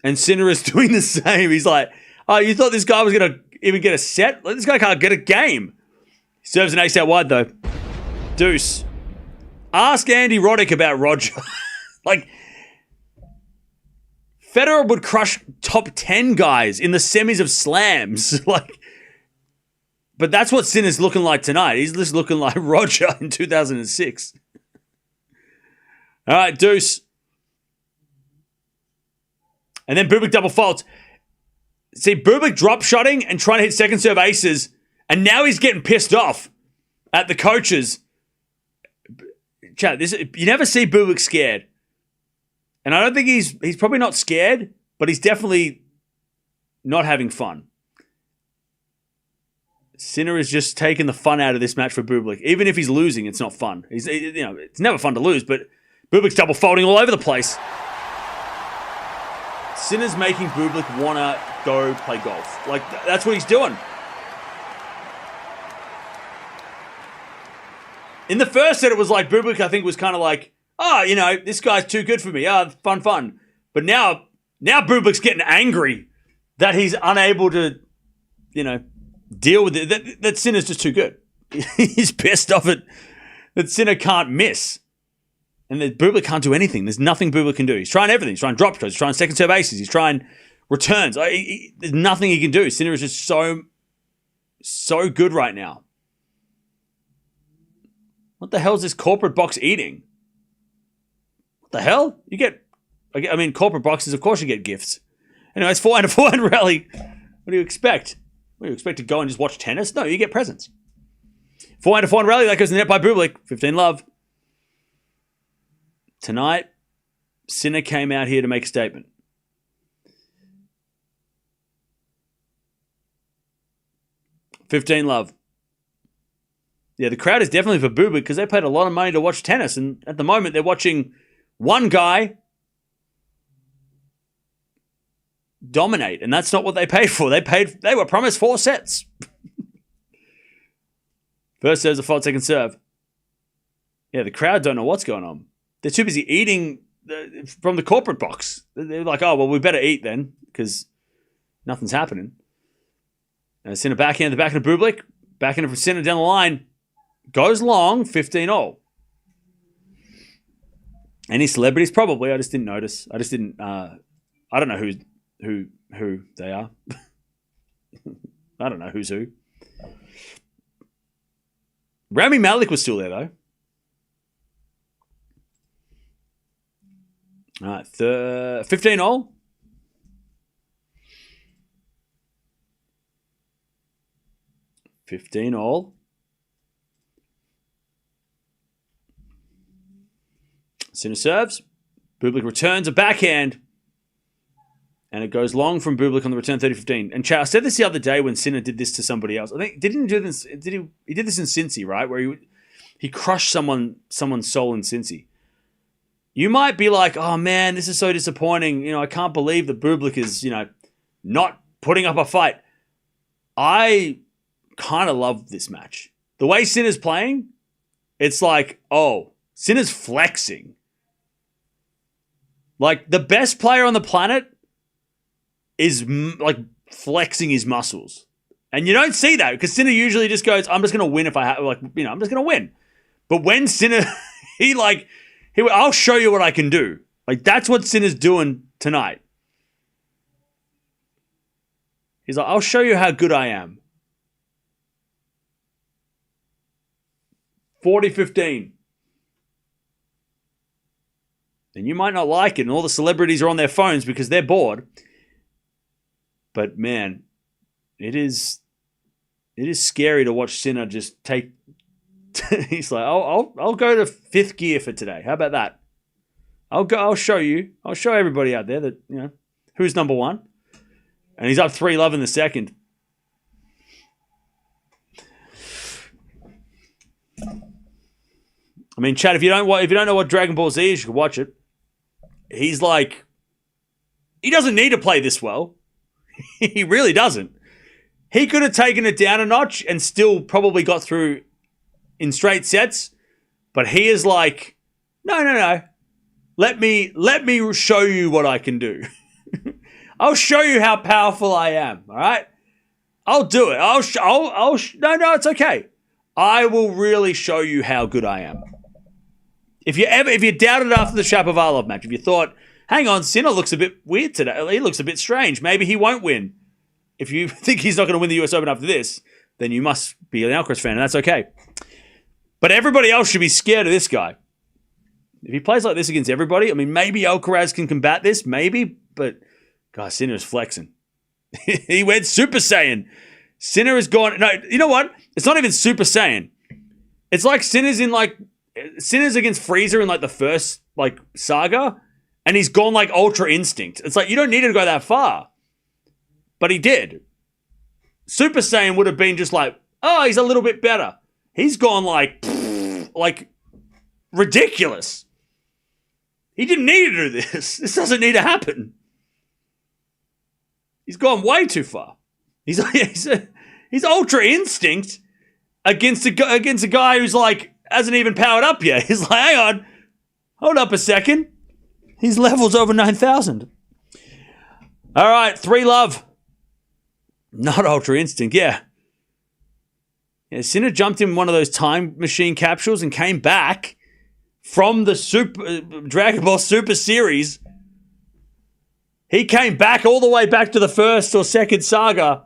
Speaker 1: And Sinner is doing the same. He's like, you thought this guy was going to even get a set? This guy can't get a game. He serves an ace out wide, though. Deuce. Ask Andy Roddick about Roger. Like, Federer would crush top 10 guys in the semis of slams. But that's what Sinner's looking like tonight. He's just looking like Roger in 2006. All right, deuce. And then Bublik double faults. See, Bublik drop shotting and trying to hit second serve aces, and now he's getting pissed off at the coaches. Chat, you never see Bublik scared. And I don't think he's probably not scared, but he's definitely not having fun. Sinner is just taking the fun out of this match for Bublik. Even if he's losing, it's not fun. It's never fun to lose, but Bublik's double faulting all over the place. Sinner's making Bublik want to go play golf. That's what he's doing. In the first set, it was like Bublik, I think, was kind of like, this guy's too good for me. Fun. But now Bublik's getting angry that he's unable to, deal with it. That Sinner's just too good. He's pissed off that Sinner can't miss. And that Bublik can't do anything. There's nothing Bublik can do. He's trying everything. He's trying drop shots. He's trying second serve aces. He's trying returns. There's nothing he can do. Sinner is just so good right now. What the hell is this corporate box eating? What the hell? Corporate boxes, of course you get gifts. Anyway, it's 400 rally. What do you expect? What do you expect to go and just watch tennis? No, you get presents. 400 rally. That goes in the net by Bublik. 15 love. Tonight, Sinner came out here to make a statement. $15 love. Yeah, the crowd is definitely for Bublik because they paid a lot of money to watch tennis, and at the moment they're watching one guy dominate, and that's not what they paid for. They were promised 4 sets. First serve's a fault, second serve. Yeah, the crowd don't know what's going on. They're too busy eating from the corporate box. They're like, we better eat then because nothing's happening. And Sinner backhand, the backhand of Bublik. Backhand of Sinner down the line. Goes long, 15-all. Any celebrities? Probably. I just didn't notice. I just didn't. I don't know who they are. I don't know who's who. Rami Malek was still there though. All right, 15-all. 15 all. Sinner serves. Bublik returns a backhand. And it goes long from Bublik on the return, 30-15. And Chad, I said this the other day when Sinner did this to somebody else. I think didn't do this. He did this in Cincy, right? Where he crushed someone's soul in Cincy. You might be like, oh man, this is so disappointing. You know, I can't believe that Bublik is, not putting up a fight. I kind of love this match. The way Sinner's playing, it's like, oh, Sinner's flexing. Like, the best player on the planet is, like, flexing his muscles. And you don't see that, because Sinner usually just goes, I'm just going to win if I have, I'm just going to win. But when Sinner, I'll show you what I can do. Like, that's what Sinner's doing tonight. He's like, I'll show you how good I am. 40-15. And you might not like it, and all the celebrities are on their phones because they're bored. But man, it is scary to watch Sinner just take. He's like, I'll go to fifth gear for today. How about that? I'll show you. I'll show everybody out there that who's number one. And he's up 3-love in the second. I mean, Chad, if you don't know what Dragon Ball Z is, you can watch it. He's like, he doesn't need to play this well. He really doesn't. He could have taken it down a notch and still probably got through in straight sets. But he is like, no. Let me show you what I can do. I'll show you how powerful I am. All right, I'll do it. No, it's okay. I will really show you how good I am. If you doubted after the Shapovalov match, if you thought, hang on, Sinner looks a bit weird today. He looks a bit strange. Maybe he won't win. If you think he's not going to win the US Open after this, then you must be an Alcaraz fan, and that's okay. But everybody else should be scared of this guy. If he plays like this against everybody, I mean, maybe Alcaraz can combat this, maybe, but God, Sinner is flexing. He went Super Saiyan. Sinner has gone. No, you know what? It's not even Super Saiyan. It's like Sinner's against Freezer in like the first saga, and he's gone like Ultra Instinct. It's like you don't need to go that far, but he did. Super Saiyan would have been just like, oh, he's a little bit better. He's gone like ridiculous. He didn't need to do this. This doesn't need to happen. He's gone way too far. He's Ultra Instinct against a guy who's like hasn't even powered up yet. He's like, hang on, hold up a second. His level's over 9,000. All right, 3-love. Not Ultra Instinct, yeah. Sinner jumped in one of those time machine capsules and came back from the Dragon Ball Super Series. He came back all the way back to the first or second saga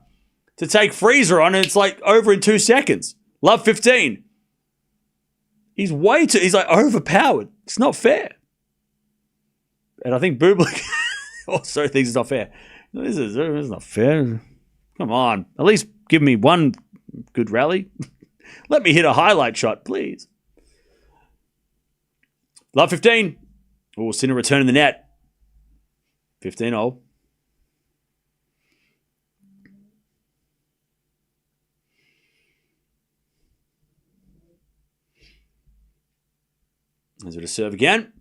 Speaker 1: to take Freezer on, and it's like over in 2 seconds. Love 15. He's like overpowered. It's not fair. And I think Bublik also thinks it's not fair. This is not fair. Come on. At least give me one good rally. Let me hit a highlight shot, please. Love 15. Oh, Sinner returning the net. 15-0. As it a serve again.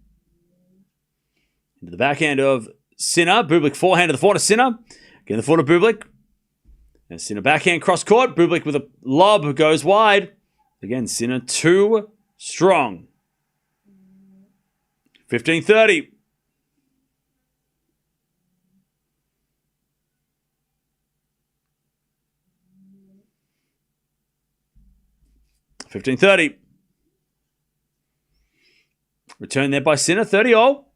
Speaker 1: Into the backhand of Sinner. Bublik forehand to the forehand of Sinner. Again, the forehand of Bublik. And Sinner backhand cross court. Bublik with a lob goes wide. Again, Sinner too strong. 15-30. Return there by Sinner, 30-all.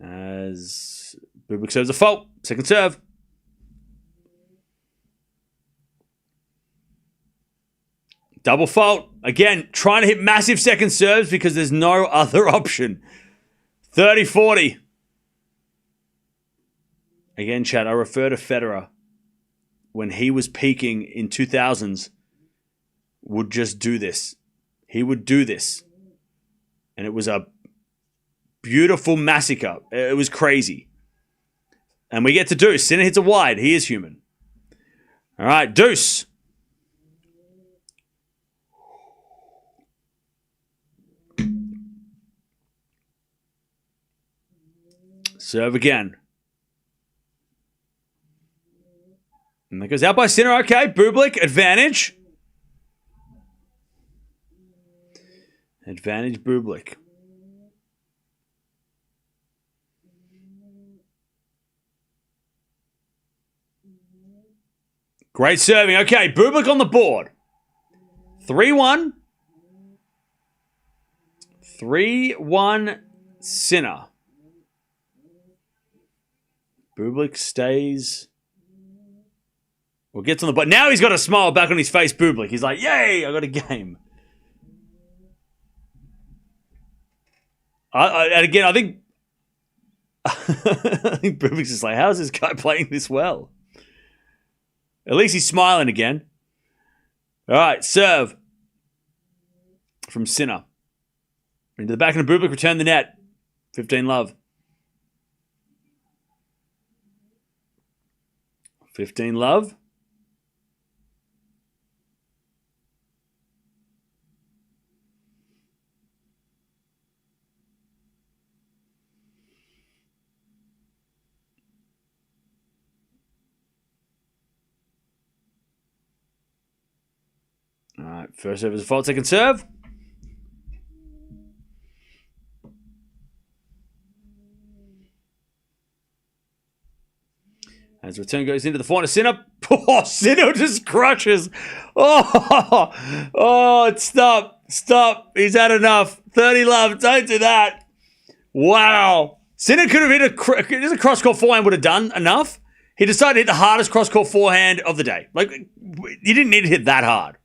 Speaker 1: As Bublik serves a fault. Second serve. Double fault. Again, trying to hit massive second serves because there's no other option. 30-40. Again, Chad, I refer to Federer when he was peaking in 2000s, would just do this. He would do this. And it was a beautiful massacre. It was crazy. And we get to Deuce. Sinner hits a wide. He is human. All right, Deuce. Serve again. And that goes out by Sinner. Okay, Bublik, advantage. Advantage Bublik. Great serving. Okay, Bublik on the board. 3-1. 3-1 Sinner. Bublik stays. Well, gets on the board. Now he's got a smile back on his face, Bublik. He's like, yay, I got a game. And again, I think Bublik's just like, how's this guy playing this well? At least he's smiling again. All right, serve from Sinner. Into the back of the Bublik, return the net. 15-love. 15-love. All right, first serve is a fault, second serve. As return goes into the corner, Sinner. Oh, Sinner just crushes. Oh, stop. He's had enough. 30-love, don't do that. Wow. Sinner could have hit a cross-court forehand would have done enough. He decided to hit the hardest cross-court forehand of the day. Like, you didn't need to hit that hard.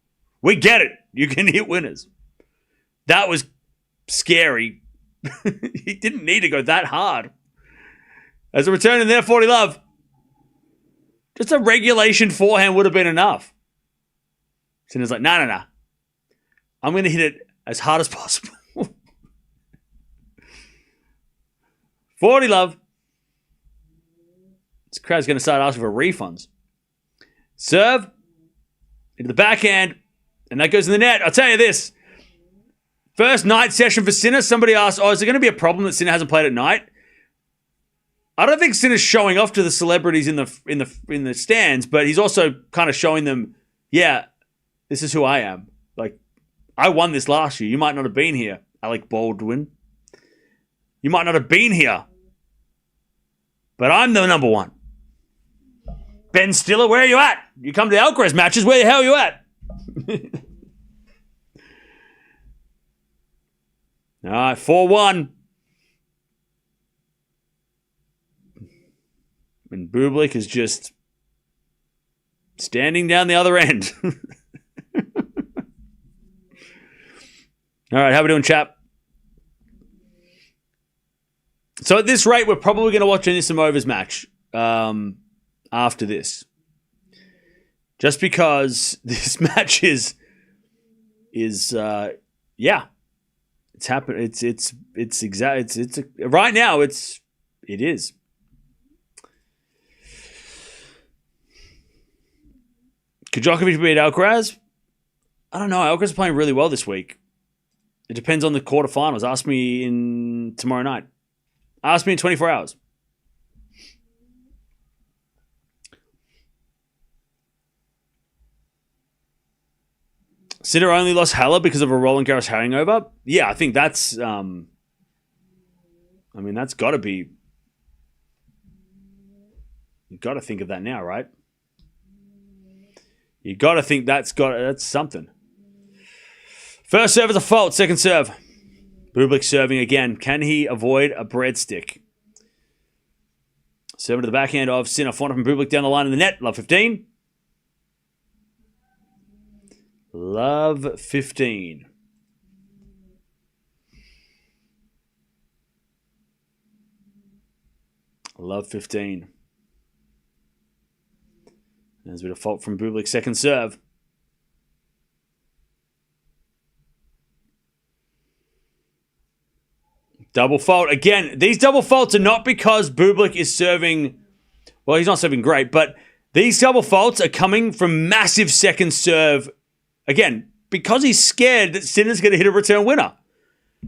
Speaker 1: We get it. You can hit winners. That was scary. He didn't need to go that hard. As a return in there, 40-love. Just a regulation forehand would have been enough. Sinner's like, no. I'm going to hit it as hard as possible. 40-love. This crowd's going to start asking for refunds. Serve. Into the backhand. And that goes in the net. I'll tell you this. First night session for Sinner. Somebody asked, is there going to be a problem that Sinner hasn't played at night? I don't think Sinner's showing off to the celebrities in the stands, but he's also kind of showing them, yeah, this is who I am. Like, I won this last year. You might not have been here, Alec Baldwin. You might not have been here, but I'm the number one. Ben Stiller, where are you at? You come to the Alcaraz matches, where the hell are you at? All right, 4-1. And Bublik is just standing down the other end. All right, how we doing, chap? So at this rate, we're probably going to watch an Anisimova match after this. Just because this match is yeah, it's happened. It's exact. It's right now. It is. Could Djokovic beat Alcaraz? I don't know. Alcaraz is playing really well this week. It depends on the quarterfinals. Ask me tomorrow night. Ask me in 24 hours. Sinner only lost Haller because of a Roland Garros hangover. Yeah, I think that's. That's got to be. You got to think of that now, right? You got to think that's something. First serve is a fault. Second serve. Bublik serving again. Can he avoid a breadstick? Serving to the backhand of Sinner. Fauna from Bublik down the line in the net. Love 15. Love 15. Love 15. There's a bit of fault from Bublik, second serve. Double fault. Again, these double faults are not because Bublik is serving... Well, he's not serving great, but these double faults are coming from massive second serve. Again, because he's scared that Sinner's going to hit a return winner.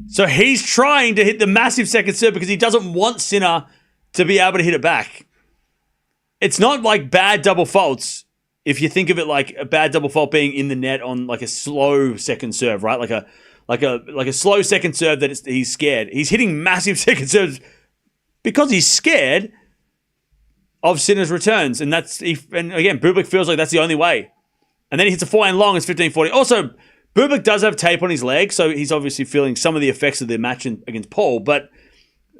Speaker 1: So he's trying to hit the massive second serve because he doesn't want Sinner to be able to hit it back. It's not like bad double faults if you think of it like a bad double fault being in the net on like a slow second serve, right? Like a slow second serve that he's scared. He's hitting massive second serves because he's scared of Sinner's returns. And again, Bublik feels like that's the only way. And then he hits a forehand long, it's 15-40. Also, Bublik does have tape on his leg, so he's obviously feeling some of the effects of the match against Paul, but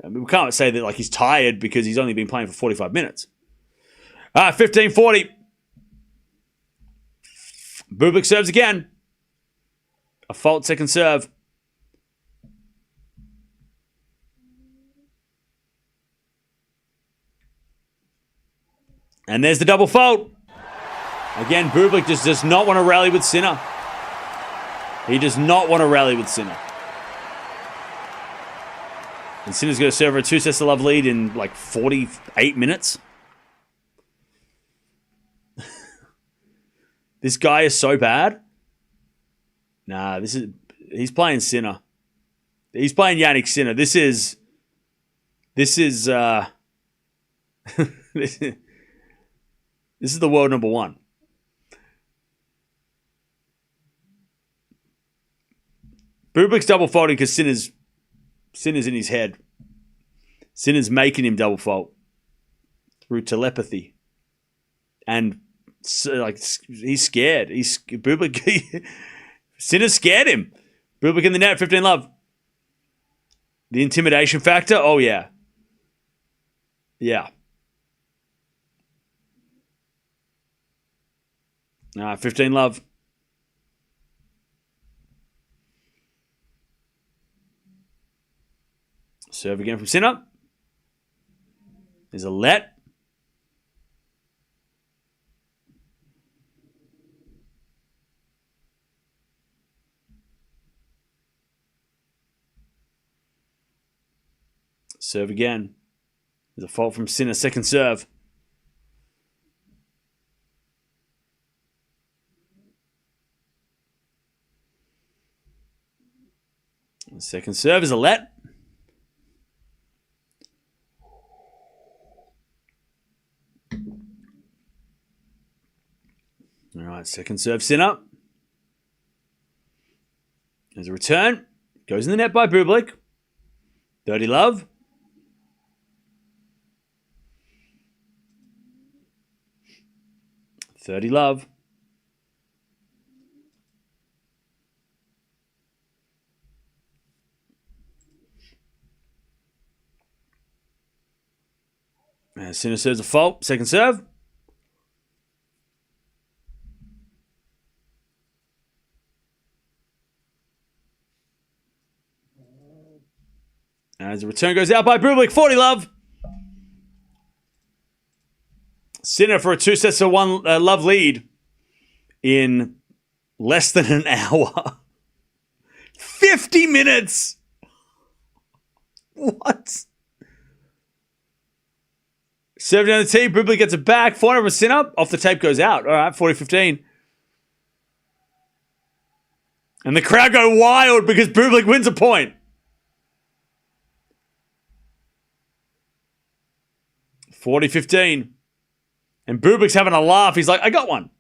Speaker 1: we can't say that like he's tired because he's only been playing for 45 minutes. 15-40. Bublik serves again. A fault second serve. And there's the double fault. Again, Bublik just does not want to rally with Sinner. He does not want to rally with Sinner. And Sinner's going to serve a 2-sets-to-love lead in like 48 minutes. This guy is so bad. Nah, he's playing Sinner. He's playing Jannik Sinner. This is this is the world number one. Bublik's double faulting because Sinner's in his head. Sinner's making him double fault through telepathy, and he's scared. Bublik. Sinner scared him. Bublik in the net, 15-love. The intimidation factor. Oh yeah, yeah. 15-love. Serve again from Sinner. There's a let. Serve again. There's a fault from Sinner, second serve. The second serve is a let. All right, second serve, Sinner. There's a return. Goes in the net by Bublik. 30-love. Love. And Sinner serves a fault. Second serve. As the return goes out by Bublik. 40-love. Sinner for a 2-sets-to-1 love lead in less than an hour. 50 minutes. What? Serve down the tee. Bublik gets it back. Forehand from Sinner. Off the tape goes out. All right, 40-15. And the crowd go wild because Bublik wins a point. 40-15. And Bublik's having a laugh. He's like, I got one.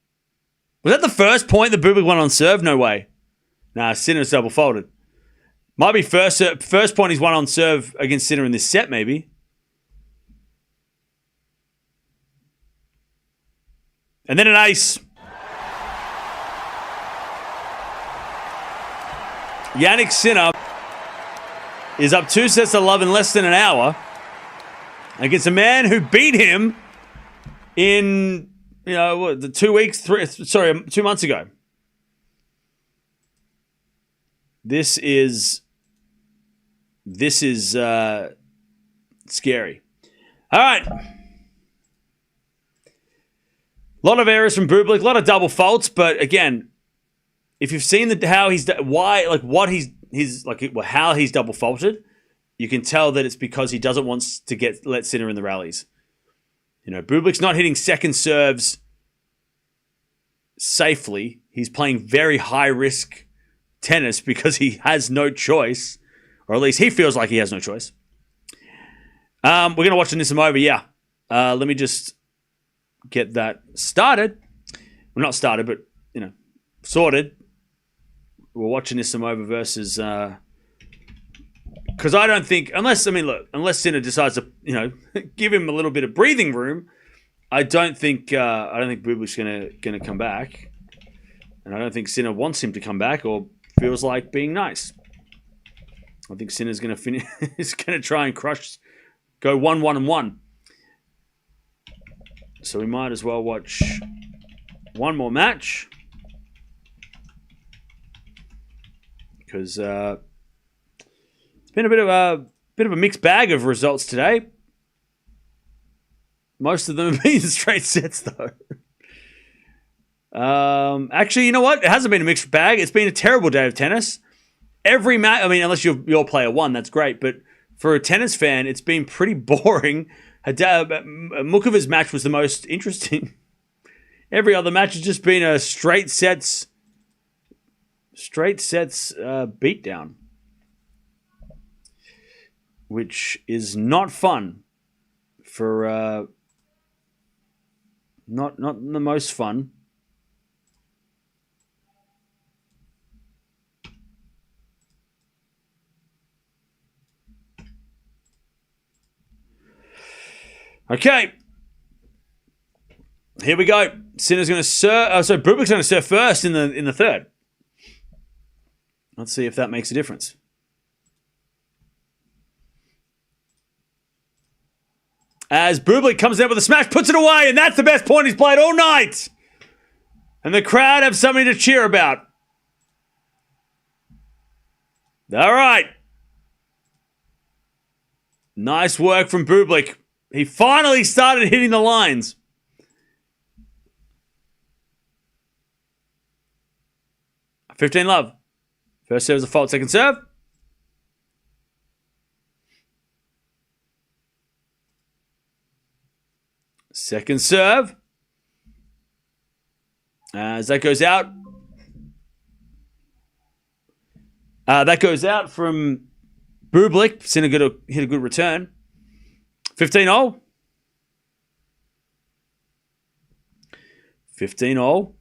Speaker 1: Was that the first point that Bublik won on serve? No way. Nah, Sinner's double faulted. Might be first point he's won on serve against Sinner in this set, maybe. And then an ace. Jannik Sinner is up 2-sets-to-love in less than an hour against a man who beat him in, 2 months ago. This is scary. All right. A lot of errors from Bublik, a lot of double faults, but again, if you've seen how he's double faulted, you can tell that it's because he doesn't want to let Sinner in the rallies. You know, Bublik's not hitting second serves safely. He's playing very high risk tennis because he has no choice, or at least he feels like he has no choice. We're going to watch Anisimova, yeah. Let me just get that started. Well, not started, but, sorted. We're watching Anisimova versus... Because I don't think... Unless Sinner decides to, give him a little bit of breathing room, I don't think Bublik's going to come back. And I don't think Sinner wants him to come back or feels like being nice. I think Sinner's going to finish... He's going to try and go 1-1-1. So we might as well watch one more match. Because it's been a bit of a mixed bag of results today. Most of them have been straight sets, though. Actually, you know what? It hasn't been a mixed bag. It's been a terrible day of tennis. Every match, unless your player won, that's great. But for a tennis fan, it's been pretty boring. Mukovic's match was the most interesting. Every other match has just been a straight sets beatdown, which is not fun for not the most fun. Okay. Here we go. Sinner's going to serve. Bublik's going to serve first in the third. Let's see if that makes a difference. As Bublik comes out with a smash, puts it away, and that's the best point he's played all night. And the crowd have something to cheer about. All right. Nice work from Bublik. He finally started hitting the lines. $15 First serve is a fault. Second serve. Second serve. As that goes out. That goes out from Bublik. Sinner hit a good return. 15-all. 15-all.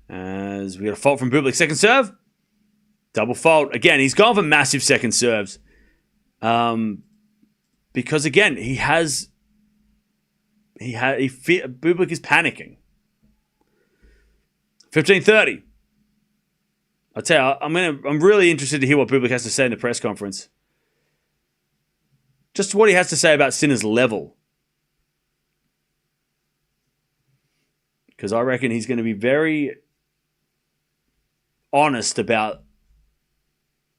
Speaker 1: As we got a fault from Bublik. Second serve. Double fault. Again, he's gone for massive second serves. Because again, Bublik is panicking. 15-30. I'll tell you, I'm really interested to hear what Bublik has to say in the press conference. Just what he has to say about Sinner's level. Because I reckon he's going to be very honest about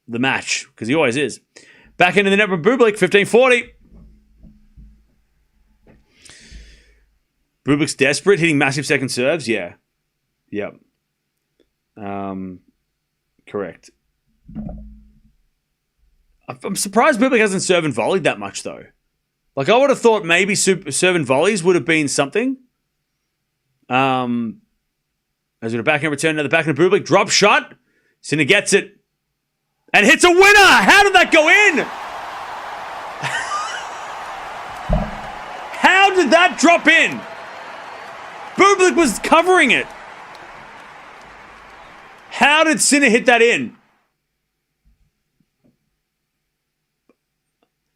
Speaker 1: the match. Because he always is. Back into the net from Bublik, 15-40. Bublik's desperate, hitting massive second serves. Yeah. Yep. Correct. I'm surprised Bublik hasn't served and volleyed that much, though. Like, I would have thought maybe serve and volleys would have been something. As we back and return to the back of Bublik. Drop shot. Sinner gets it. And hits a winner! How did that go in? How did that drop in? Bublik was covering it. How did Sinner hit that in?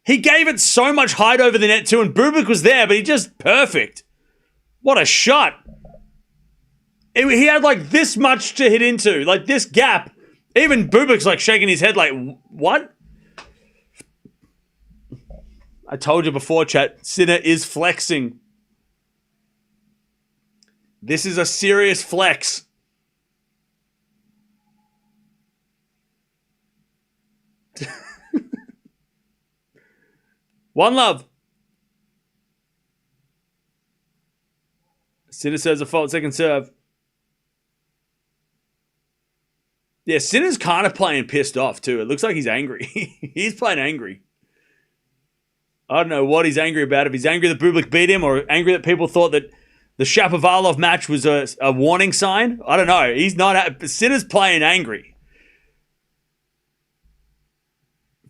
Speaker 1: He gave it so much height over the net too, and Bublik was there, but he just perfect. What a shot. He had like this much to hit into, like this gap. Even Bublik's like shaking his head like, what? I told you before, chat, Sinner is flexing. This is a serious flex. One love. Sinner serves a fault, second serve. Yeah, Sinner's kind of playing pissed off too. It looks like he's angry. He's playing angry. I don't know what he's angry about. If he's angry that Bublik beat him or angry that people thought that the Shapovalov match was a warning sign. I don't know. He's not. Sinner's playing angry.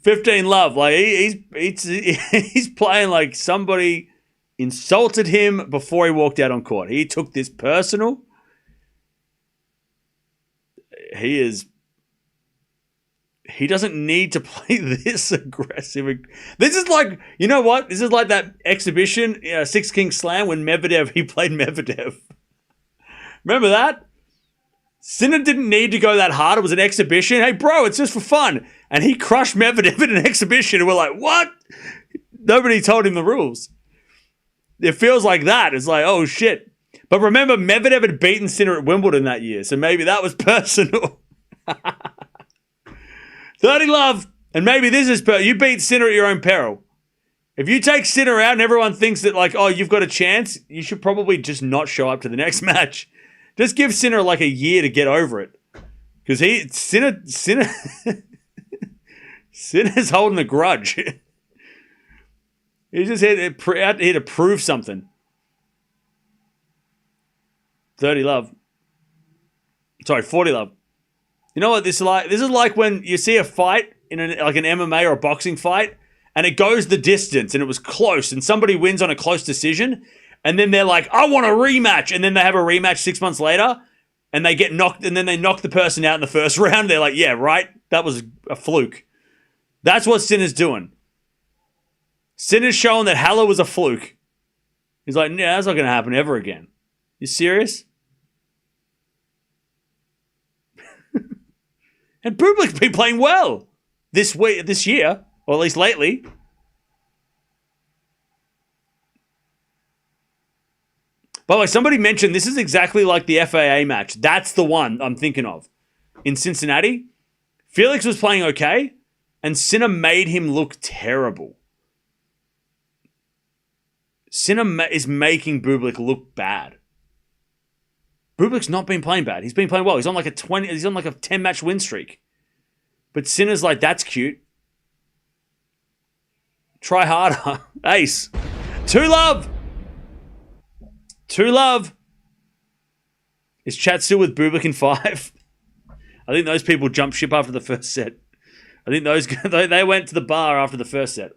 Speaker 1: 15 love. Like he's playing like somebody insulted him before he walked out on court. He took this personal. He doesn't need to play this aggressive. This is like, you know what? This is like that exhibition, Six King Slam, when he played Medvedev. Remember that? Sinner didn't need to go that hard. It was an exhibition. Hey, bro, it's just for fun. And he crushed Medvedev in an exhibition. And we're like, what? Nobody told him the rules. It feels like that. It's like, oh, shit. But remember, Medvedev had beaten Sinner at Wimbledon that year. So maybe that was personal. 30 love. And maybe this is you beat Sinner at your own peril. If you take Sinner out and everyone thinks that, like, oh, you've got a chance, you should probably just not show up to the next match. Just give Sinner like a year to get over it. Because Sinner's holding a grudge. He's just out here to prove something. 30 love. Sorry, 40 love. You know what this is like? This is like when you see a fight in like an MMA or a boxing fight, and it goes the distance, and it was close, and somebody wins on a close decision, and then they're like, I want a rematch, and then they have a rematch 6 months later, and they get knocked, and then they knock the person out in the first round. They're like, yeah, right, that was a fluke. That's what Sinner's doing. Sinner's showing that Haller was a fluke. He's like, yeah, that's not going to happen ever again. You serious? And Bublik's been playing well this year, or at least lately. By the way, somebody mentioned this is exactly like the FAA match. That's the one I'm thinking of. In Cincinnati, Felix was playing okay, and Sinner made him look terrible. Sinner is making Bublik look bad. Bublik's not been playing bad. He's been playing well. He's on like a 10-match win streak. But Sinner's like, that's cute. Try harder. Ace. 2 love. 2 love. Is chat still with Bublik in 5? I think those people jumped ship after the first set. I think they went to the bar after the first set.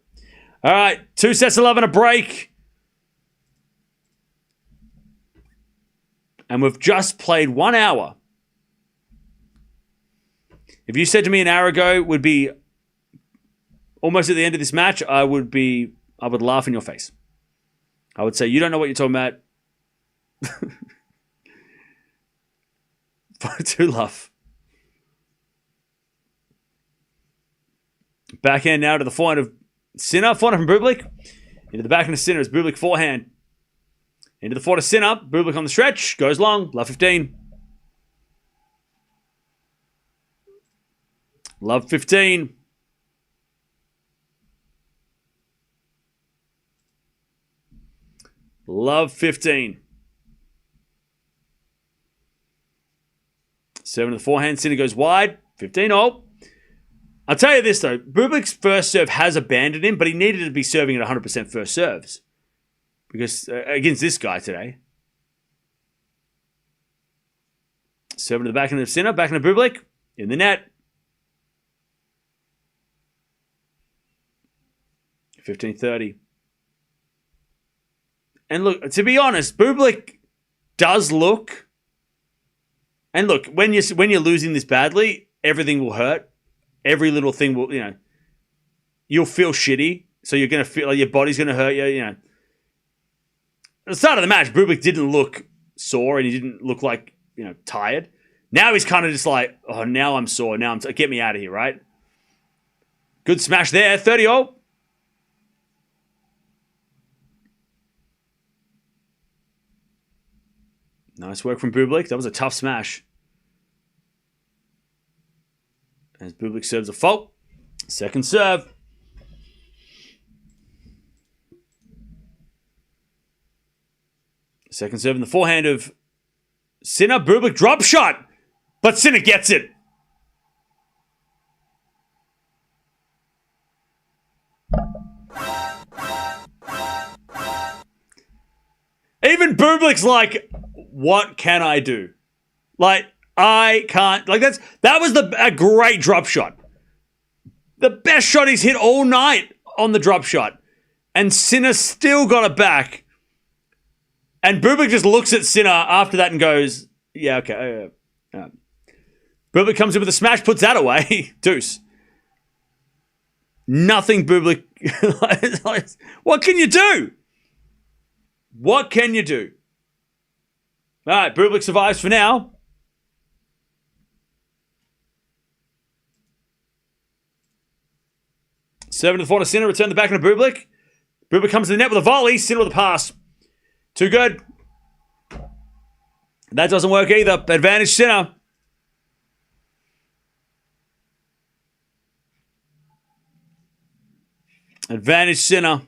Speaker 1: All right, 2 sets of love and a break. And we've just played 1 hour. If you said to me an hour ago would be almost at the end of this match, I would laugh in your face. I would say, you don't know what you're talking about. 2 love. Backhand now to the forehand of Sinner. Forehand from Bublik. Into the backhand of Sinner is Bublik forehand. Into the forehand of Sinner. Bublik on the stretch. Goes long. Love 15. Love 15. Love 15. 7 to the forehand. Sinner goes wide. 15 all. I'll tell you this, though. Bublik's first serve has abandoned him, but he needed to be serving at 100% first serves. Because against this guy today. 7 to the backhand of Sinner. Backhand of Bublik. In the net. 15-30. And look, to be honest, Bublik does look... And look, when you're losing this badly, everything will hurt. Every little thing will, you'll feel shitty. So you're going to feel like your body's going to hurt you, At the start of the match, Bublik didn't look sore and he didn't look like, tired. Now he's kind of just like, oh, now I'm sore. Now get me out of here, right? Good smash there. 30 all. Nice work from Bublik. That was a tough smash. As Bublik serves a fault. Second serve. Second serve in the forehand of Sinner. Bublik drop shot. But Sinner gets it. Even Bublik's like, what can I do? Like, I can't. Like, that was a great drop shot. The best shot he's hit all night on the drop shot. And Sinner still got it back. And Bublik just looks at Sinner after that and goes, yeah, okay. Bublik comes in with a smash, puts that away. Deuce. Nothing Bublik. What can you do? What can you do? All right, Bublik survives for now. Serving to the forehand of Sinner, return the back into Bublik. Bublik comes to the net with a volley. Sinner with a pass. Too good. That doesn't work either. Advantage Sinner. Advantage Sinner.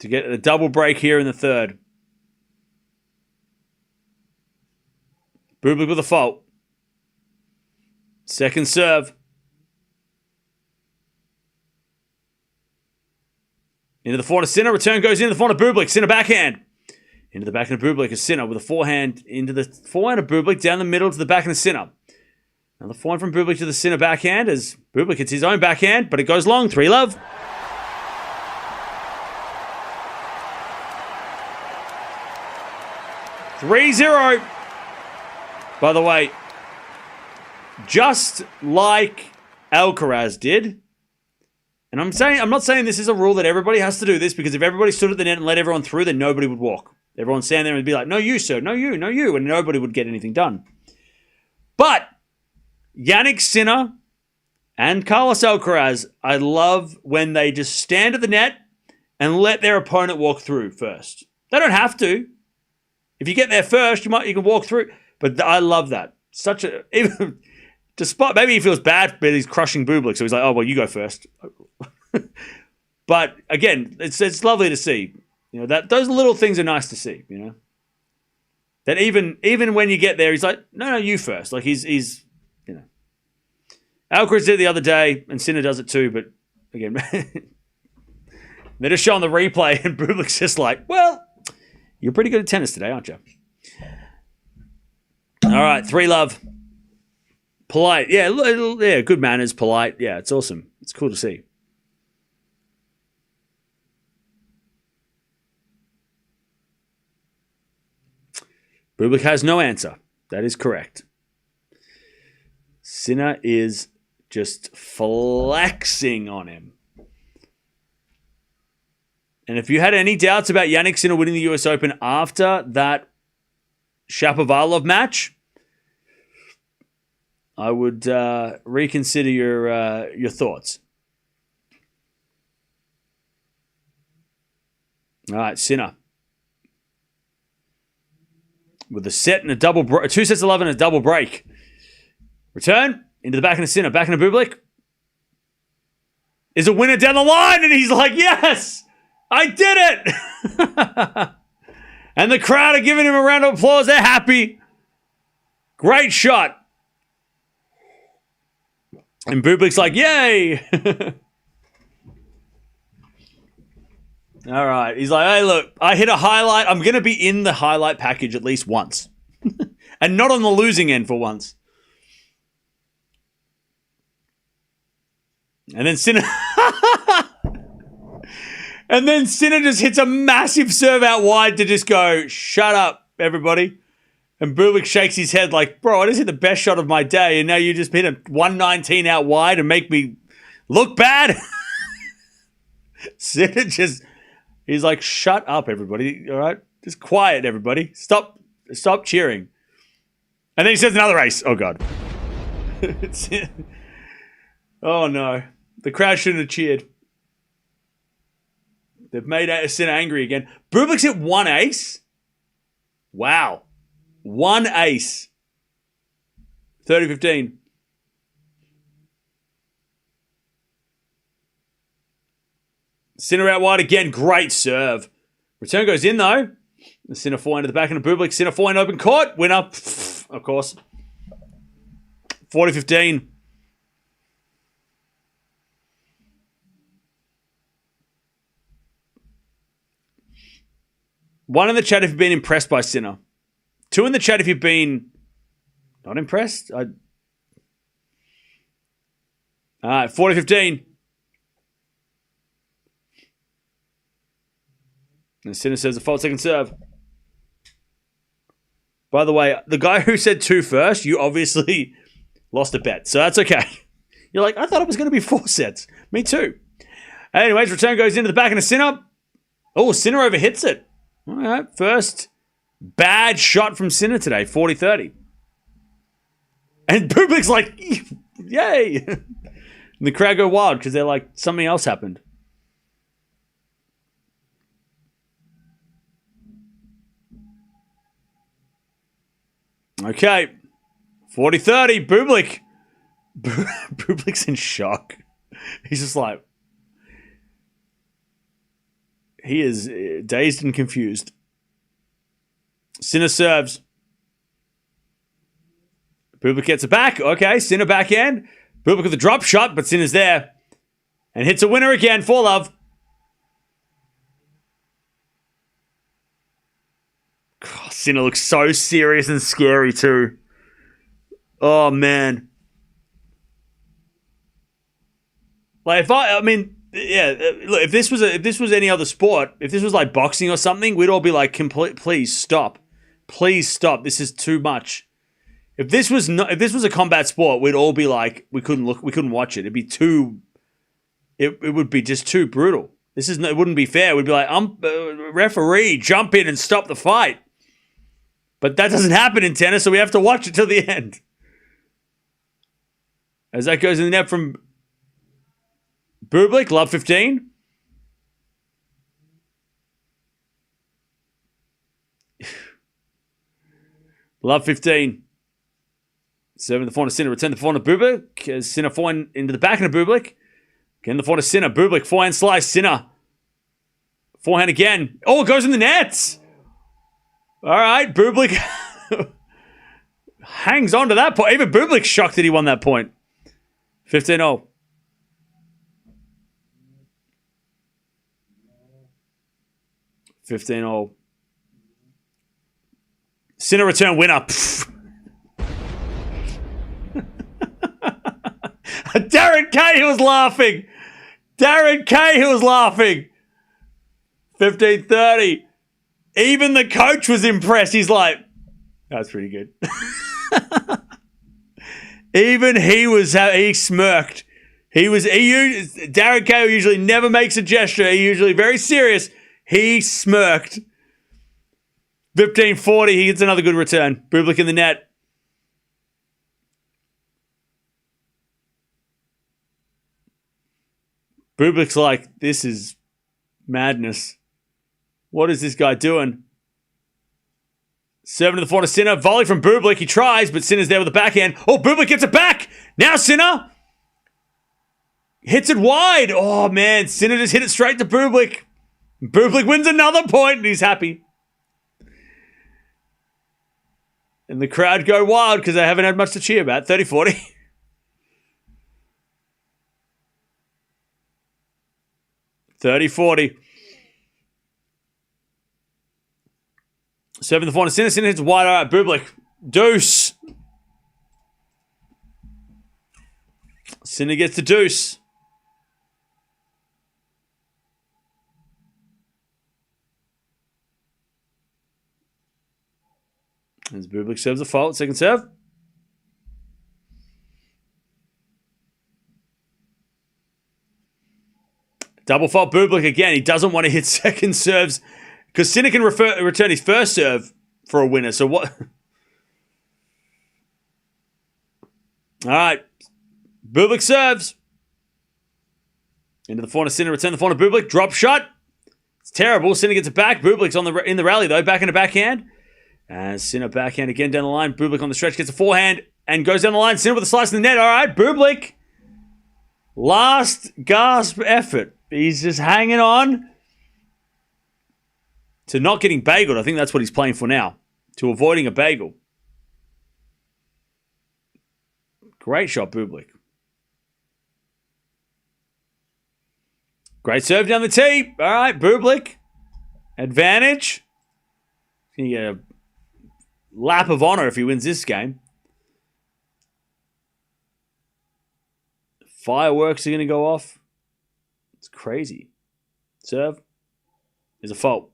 Speaker 1: To get a double break here in the third. Bublik with a fault. Second serve. Into the forehand of Sinner. Return goes into the forehand of Bublik. Sinner backhand. Into the backhand of Bublik is Sinner with a forehand into the forehand of Bublik down the middle to the backhand of Sinner. Now the forehand from Bublik to the Sinner backhand as Bublik hits his own backhand, but it goes long. 3-love. (3-0). By the way, just like Alcaraz did, and I'm not saying this is a rule that everybody has to do this, because if everybody stood at the net and let everyone through, then nobody would walk. Everyone stand there and be like, no you, sir, no you, no you, and nobody would get anything done. But Jannik Sinner and Carlos Alcaraz, I love when they just stand at the net and let their opponent walk through first. They don't have to. If you get there first, you can walk through. But I love that. Even despite maybe he feels bad, but he's crushing Bublik, so he's like, oh well, you go first. But again, it's lovely to see. You know, that those little things are nice to see. You know, that even when you get there, he's like, no, you first. Like he's you know, Alcaraz did it the other day, and Sinner does it too. But again, they're just showing the replay, and Bublik's just like, well, you're pretty good at tennis today, aren't you? All right, 3-love. Polite. Yeah, good manners, polite. Yeah, it's awesome. It's cool to see. Bublik has no answer. That is correct. Sinner is just flexing on him. And if you had any doubts about Jannik Sinner winning the US Open after that Shapovalov match, I would reconsider your thoughts. All right, Sinner. With a set and a double break, 2 sets of love and a double break. Return into the backhand of Sinner. Backhand of Bublik. Is a winner down the line, and he's like, yes! I did it! And the crowd are giving him a round of applause. They're happy. Great shot. And Bublik's like, yay! All right. He's like, hey, look, I hit a highlight. I'm going to be in the highlight package at least once. And not on the losing end for once. And then Sinner... And then Sinner just hits a massive serve out wide to just go, shut up, everybody. And Bublik shakes his head like, bro, I just hit the best shot of my day, and now you just hit a 119 out wide and make me look bad. Sinner just, he's like, shut up, everybody, all right? Just quiet, everybody. Stop cheering. And then he says another ace. Oh, God. Oh, no. The crowd shouldn't have cheered. They've made Sinner angry again. Bublik's hit one ace. Wow. One ace. 30-15. Sinner out wide again. Great serve. Return goes in, though. The Sinner forehand to the back end of Bublik. Sinner forehand open court. Winner, of course. 40-15. One in the chat if you've been impressed by Sinner. Two in the chat if you've been not impressed. All right, 40-15. And Sinner says a fault second serve. By the way, the guy who said 2 first, you obviously lost a bet. So that's okay. You're like, I thought it was going to be 4 sets. Me too. Anyways, return goes into the back and a Sinner. Oh, Sinner overhits it. All right, first bad shot from Sinner today, 40-30. And Bublik's like, yay. And the crowd go wild because they're like, something else happened. Okay, 40-30, Bublik. Bublik's in shock. He's just like, he is dazed and confused. Sinner serves. Bublik gets it back. Okay, Sinner backhand. Bublik with a drop shot, but Sinner's there. And hits a winner again, 4-love. Sinner looks so serious and scary too. Oh, man. Like, if this was any other sport, if this was like boxing or something, we'd all be like, please stop. Please stop. This is too much. If this was a combat sport, we'd all be like, we couldn't watch it. It'd be too, it would be just too brutal. It wouldn't be fair. We'd be like, referee, jump in and stop the fight. But that doesn't happen in tennis, so we have to watch it till the end. As that goes in the net from Bublik, love 15. Love 15. Serving the forehand to Sinner. Return the forehand to Bublik. Sinner forehand into the back of Bublik. Again, the forehand to Sinner. Bublik, forehand slice. Sinner. Forehand again. Oh, it goes in the nets. All right, Bublik hangs on to that point. Even Bublik's shocked that he won that point. 15-0. Sinner return winner. Darren Cahill was laughing. 15-30. Even the coach was impressed. He's like, that's pretty good. Even he smirked. Darren Cahill usually never makes a gesture. He's usually very serious. He smirked. 15-40. He gets another good return. Bublik in the net. Bublik's like, this is madness. What is this guy doing? Serving to the forehand to Sinner. Volley from Bublik. He tries, but Sinner's there with the backhand. Oh, Bublik gets it back. Now Sinner hits it wide. Oh, man. Sinner just hit it straight to Bublik. Bublik wins another point, and he's happy. And the crowd go wild because they haven't had much to cheer about. 30-40. Serving the forehand to Sinner. Sinner hits wide. All right, Bublik. Deuce. Sinner gets the deuce. As Bublik serves a fault. Second serve. Double fault Bublik again. He doesn't want to hit second serves because Sinner can return his first serve for a winner. So what? All right. Bublik serves. Into the forehand of Sinner. Return the forehand of Bublik. Drop shot. It's terrible. Sinner gets it back. Bublik's in the rally, though. Back in a backhand. And Sinner backhand again down the line. Bublik on the stretch gets a forehand and goes down the line. Sinner with a slice in the net. All right, Bublik. Last gasp effort. He's just hanging on to not getting bageled. I think that's what he's playing for now. To avoiding a bagel. Great shot, Bublik. Great serve down the tee. All right, Bublik. Advantage. Can you get a lap of honor if he wins this game? Fireworks are going to go off. It's crazy. Serve is a fault.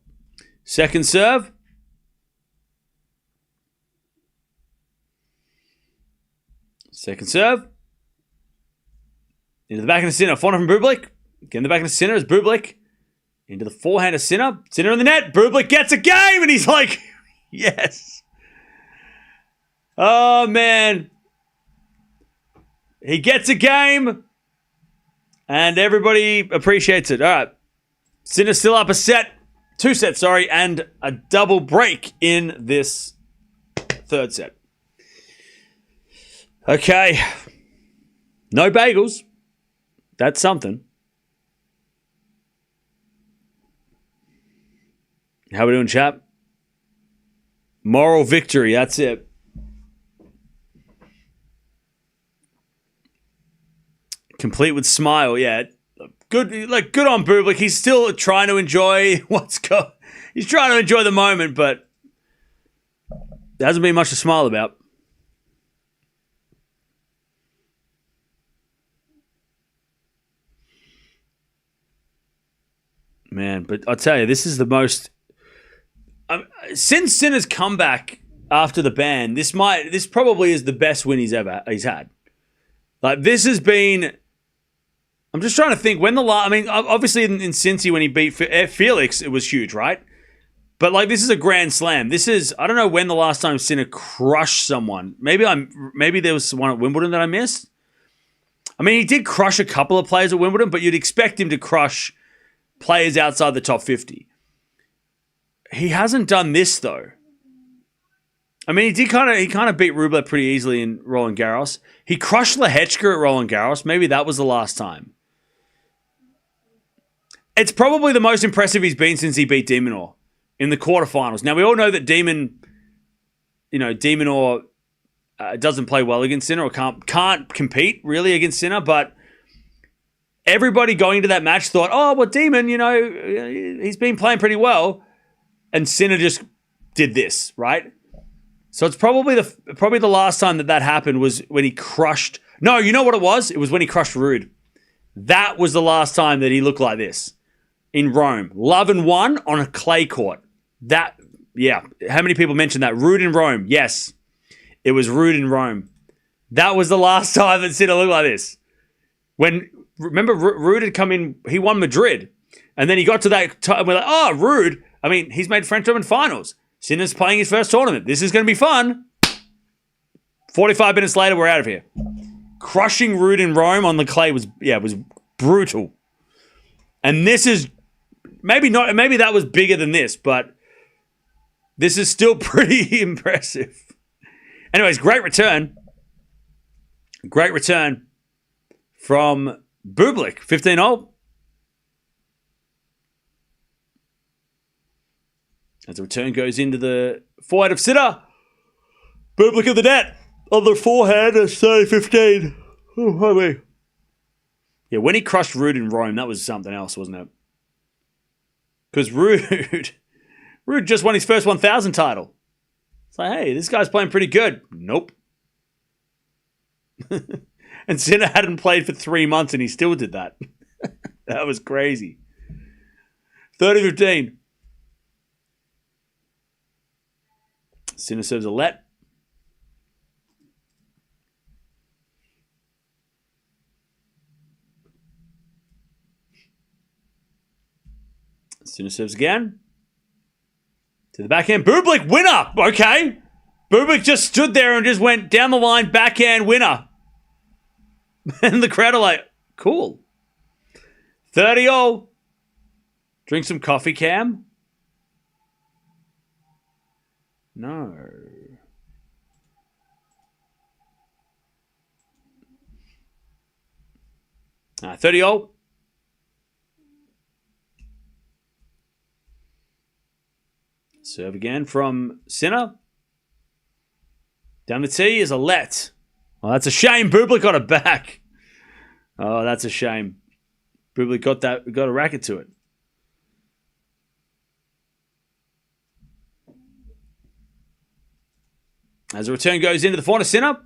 Speaker 1: Second serve. Second serve. Into the back of the Sinner. Forehand from Bublik. Again, the back of the Sinner is Bublik. Into the forehand of Sinner. Sinner in the net. Bublik gets a game. And he's like, yes. Oh, man. He gets a game. And everybody appreciates it. All right. Sinner still up a set. 2 sets, sorry. And a double break in this third set. Okay. No bagels. That's something. How we doing, chap? Moral victory. That's it. Complete with smile. Yeah. Good on Bublik. He's still trying to enjoy he's trying to enjoy the moment, but there hasn't been much to smile about. Man, but I'll tell you, this is the most... since Sinner's comeback after the ban, this probably is the best win he's had. Like, this has been... I'm just trying to think when the last... I mean, obviously in Cincy when he beat Felix, it was huge, right? But, like, this is a grand slam. This is... I don't know when the last time Sinner crushed someone. Maybe there was one at Wimbledon that I missed. I mean, he did crush a couple of players at Wimbledon, but you'd expect him to crush players outside the top 50. He hasn't done this, though. I mean, he kind of beat Rublev pretty easily in Roland Garros. He crushed Lehechka at Roland Garros. Maybe that was the last time. It's probably the most impressive he's been since he beat de Minaur in the quarterfinals. Now, we all know that de Minaur doesn't play well against Sinner or can't compete really against Sinner, but everybody going into that match thought, oh, well, Demon, he's been playing pretty well. And Sinner just did this, right? So it's probably the last time that happened was when he crushed... No, you know what it was? It was when he crushed Ruud. That was the last time that he looked like this. In Rome. Love and 1 on a clay court. How many people mentioned that? Ruud in Rome. Yes. It was Ruud in Rome. That was the last time that Sinner looked like this. Remember, Ruud had come in, he won Madrid. And then he got to that time, we're like, oh, Ruud. I mean, he's made French Open finals. Sinner's playing his first tournament. This is going to be fun. 45 minutes later, we're out of here. Crushing Ruud in Rome on the clay was brutal. And this is, maybe that was bigger than this, but this is still pretty impressive. Anyways, great return. Great return from Bublik, 15-0. As the return goes into the forehand of Sinner. Bublik of the net on the forehand of 30-15. Oh, my. Yeah, when he crushed Ruud in Rome, that was something else, wasn't it? Because Ruud just won his first 1,000 title. It's like, hey, this guy's playing pretty good. Nope. And Sinner hadn't played for 3 months and he still did that. That was crazy. 30-15. Sinner serves a let. Sinner serves again. To the backhand. Bublik, winner! Okay. Bublik just stood there and just went down the line, backhand winner. And the crowd are like, cool. 30-all. Drink some coffee, Cam? No. 30-all. Serve again from Sinner. Down the tee is a let. Oh, that's a shame. Bublik got it back. Oh, that's a shame. Bublik got a racket to it. As the return goes into the forehand Sinner.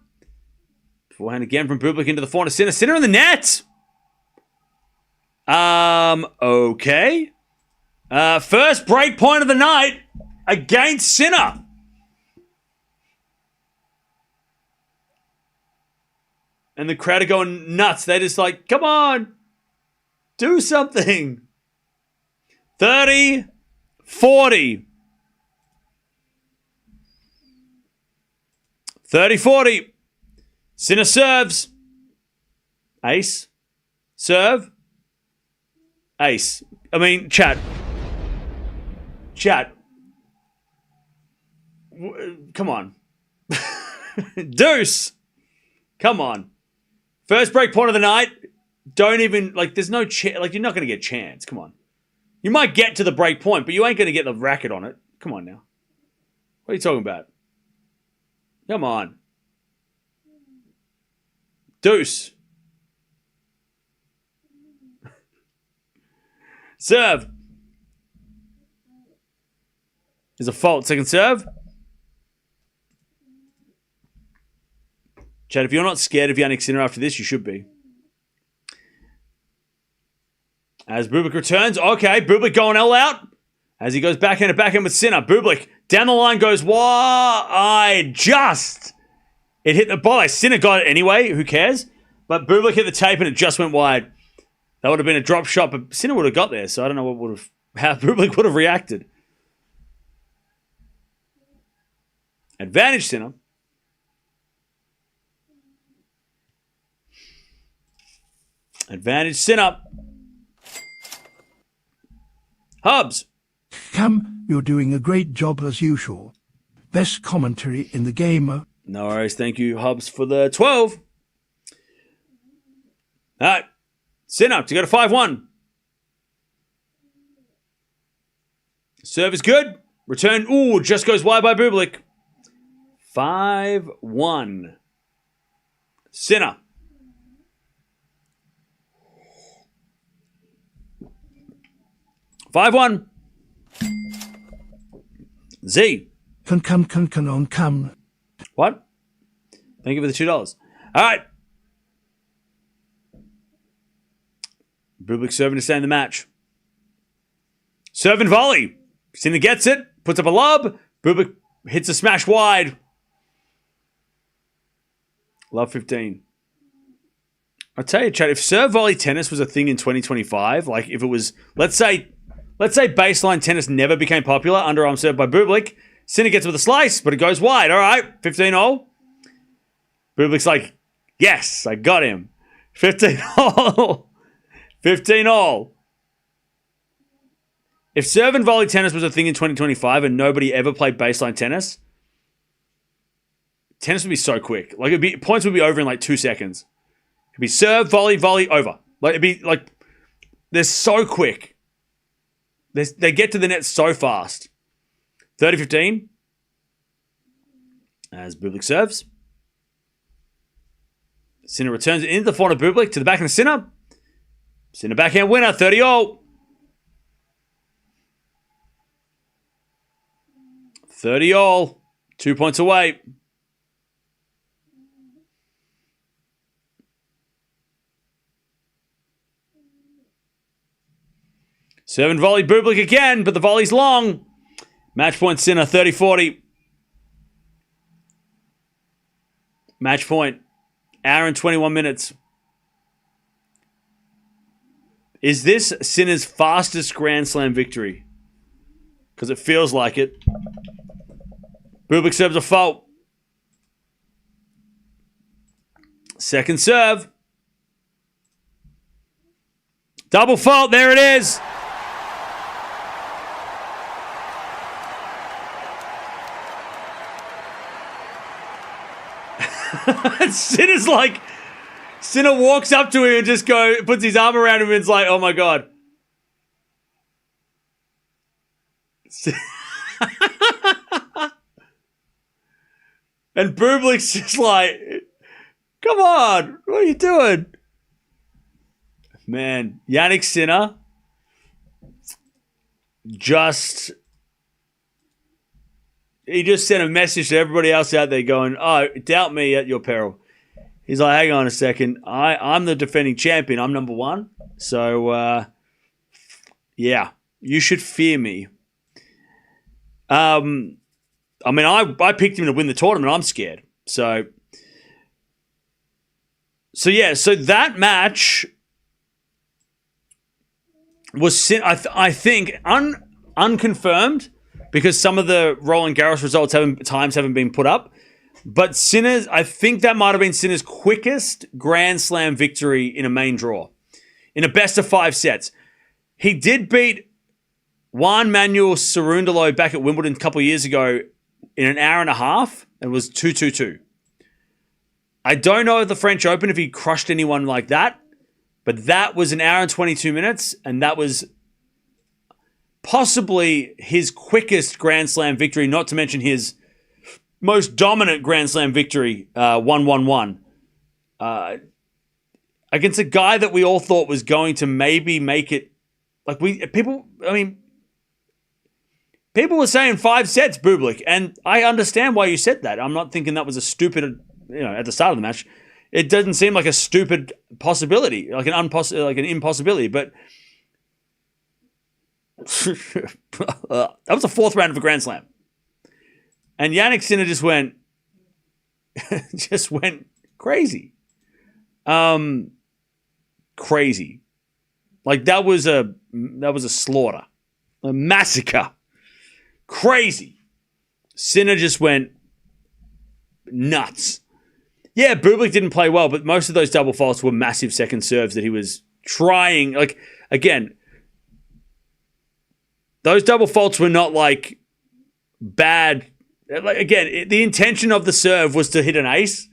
Speaker 1: Forehand again from Bublik into the forehand Sinner. Sinner in the net. Okay. First break point of the night against Sinner. And the crowd are going nuts. They're just like, come on. Do something. 30, 40. 30-40. Sinner serves. Ace. Serve. Ace. I mean, chat. Come on. Deuce. Come on. First break point of the night. Don't even, there's no chance. You're not going to get a chance. Come on. You might get to the break point, but you ain't going to get the racket on it. Come on now. What are you talking about? Come on. Deuce. Serve. There's a fault. Second serve. Chad, if you're not scared of Jannik Sinner after this, you should be. As Bublik returns. Okay, Bublik going all out. As he goes backhand to backhand with Sinner. Bublik down the line goes wide. It hit the ball. Sinner got it anyway. Who cares? But Bublik hit the tape and it just went wide. That would have been a drop shot, but Sinner would have got there, so I don't know how Bublik would have reacted. Advantage Sinner. Advantage Sinner. Hubs.
Speaker 2: Cam, you're doing a great job as usual. Best commentary in the game.
Speaker 1: No worries. Thank you, Hubs, for the 12. All right. Sinner to go to 5-1. Serve is good. Return. Ooh, just goes wide by Bublik. 5-1. Sinner. $5-1. Z.
Speaker 2: Come.
Speaker 1: What? Thank you for the $2. All right. Bublik serving to stay in the match. Serve and volley. Sinner gets it. Puts up a lob. Bublik hits a smash wide. Love 15. I'll tell you, Chad, if serve volley tennis was a thing in 2025, if it was, let's say baseline tennis never became popular, underarm serve by Bublik, Sinner gets with a slice, but it goes wide. All right, 15-all. Bublik's like, yes, I got him. 15-all. 15-all. If serve and volley tennis was a thing in 2025 and nobody ever played baseline tennis would be so quick. Points would be over in 2 seconds. It'd be serve, volley, over. They're so quick. They get to the net so fast. 30-15. As Bublik serves. Sinner returns it into the front of Bublik to the back of the Sinner. Sinner backhand winner, 30-all. 30-all. 2 points away. Serve and volley Bublik again, but the volley's long. Match point Sinner, 30-40. Match point. Hour and 21 minutes. Is this Sinner's fastest Grand Slam victory? Because it feels like it. Bublik serves a fault. Second serve. Double fault. There it is. And Sinner walks up to him and just puts his arm around him and is like, oh my God. And Bublik's just like, come on, what are you doing? Man, Jannik Sinner he just sent a message to everybody else out there going, oh, doubt me at your peril. He's like, hang on a second. I'm the defending champion. I'm number one. So, yeah, you should fear me. I picked him to win the tournament. I'm scared. So that match was, I think, unconfirmed because some of the Roland Garros results haven't been put up. But I think that might have been Sinner's quickest Grand Slam victory in a main draw, in a best of 5 sets. He did beat Juan Manuel Cerundolo back at Wimbledon a couple of years ago in an hour and a half. It was 2-2-2. I don't know at the French Open if he crushed anyone like that, but that was an hour and 22 minutes, and that was possibly his quickest Grand Slam victory, not to mention his most dominant Grand Slam victory, 1-1-1, against a guy that we all thought was going to maybe make it. People were saying 5 sets, Bublik, and I understand why you said that. I'm not thinking that was a stupid, at the start of the match. It doesn't seem like a stupid possibility, like an impossibility, but that was the 4th round of a Grand Slam. And Jannik Sinner just went crazy. Crazy. Like that was a slaughter. A massacre. Crazy. Sinner just went nuts. Yeah, Bublik didn't play well, but most of those double faults were massive second serves that he was trying. Like, again, those double faults were not like bad. Like, again, the intention of the serve was to hit an ace,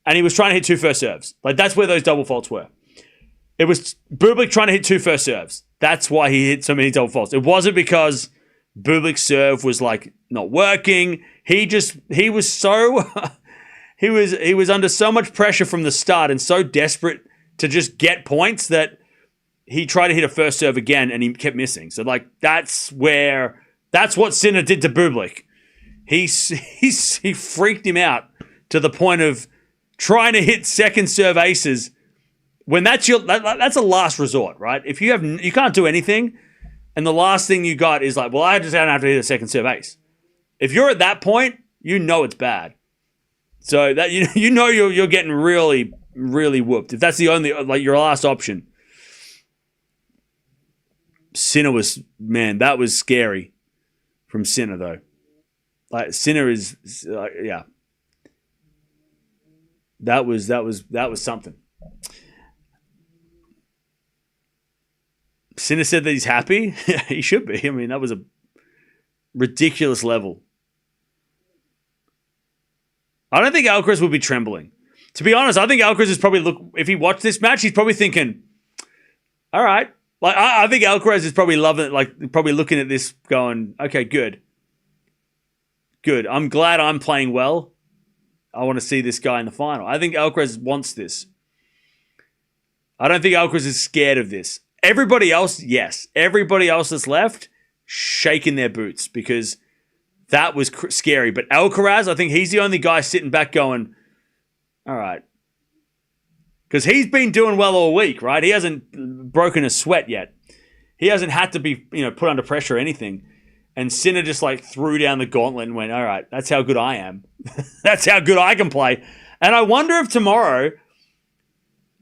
Speaker 1: and he was trying to hit 2 first serves. Like, that's where those double faults were. It was Bublik trying to hit 2 first serves. That's why he hit so many double faults. It wasn't because Bublik's serve was like not working. He was so he was under so much pressure from the start and so desperate to just get points that he tried to hit a first serve again and he kept missing. So like that's what Sinner did to Bublik. He freaked him out to the point of trying to hit second serve aces when that's a last resort, right? If you can't do anything, and the last thing you got is like, well, I just don't have to hit a second serve ace. If you're at that point, you know it's bad. So that you're getting really, really whooped. If that's the only your last option. Sinner that was scary from Sinner though. Like Sinner is yeah. That was something. Sinner said that he's happy. He should be. I mean, that was a ridiculous level. I don't think Alcaraz would be trembling. To be honest, I think Alcaraz is probably if he watched this match, he's probably thinking, all right. Like I think Alcaraz is probably loving it, like probably looking at this going, okay, good. Good. I'm glad I'm playing well. I want to see this guy in the final. I think Alcaraz wants this. I don't think Alcaraz is scared of this. Everybody else, yes. Everybody else that's left, shaking their boots because that was scary. But Alcaraz, I think he's the only guy sitting back going, all right. Because he's been doing well all week, right? He hasn't broken a sweat yet. He hasn't had to be, put under pressure or anything. And Sinner just threw down the gauntlet and went, all right, that's how good I am. That's how good I can play. And I wonder if tomorrow,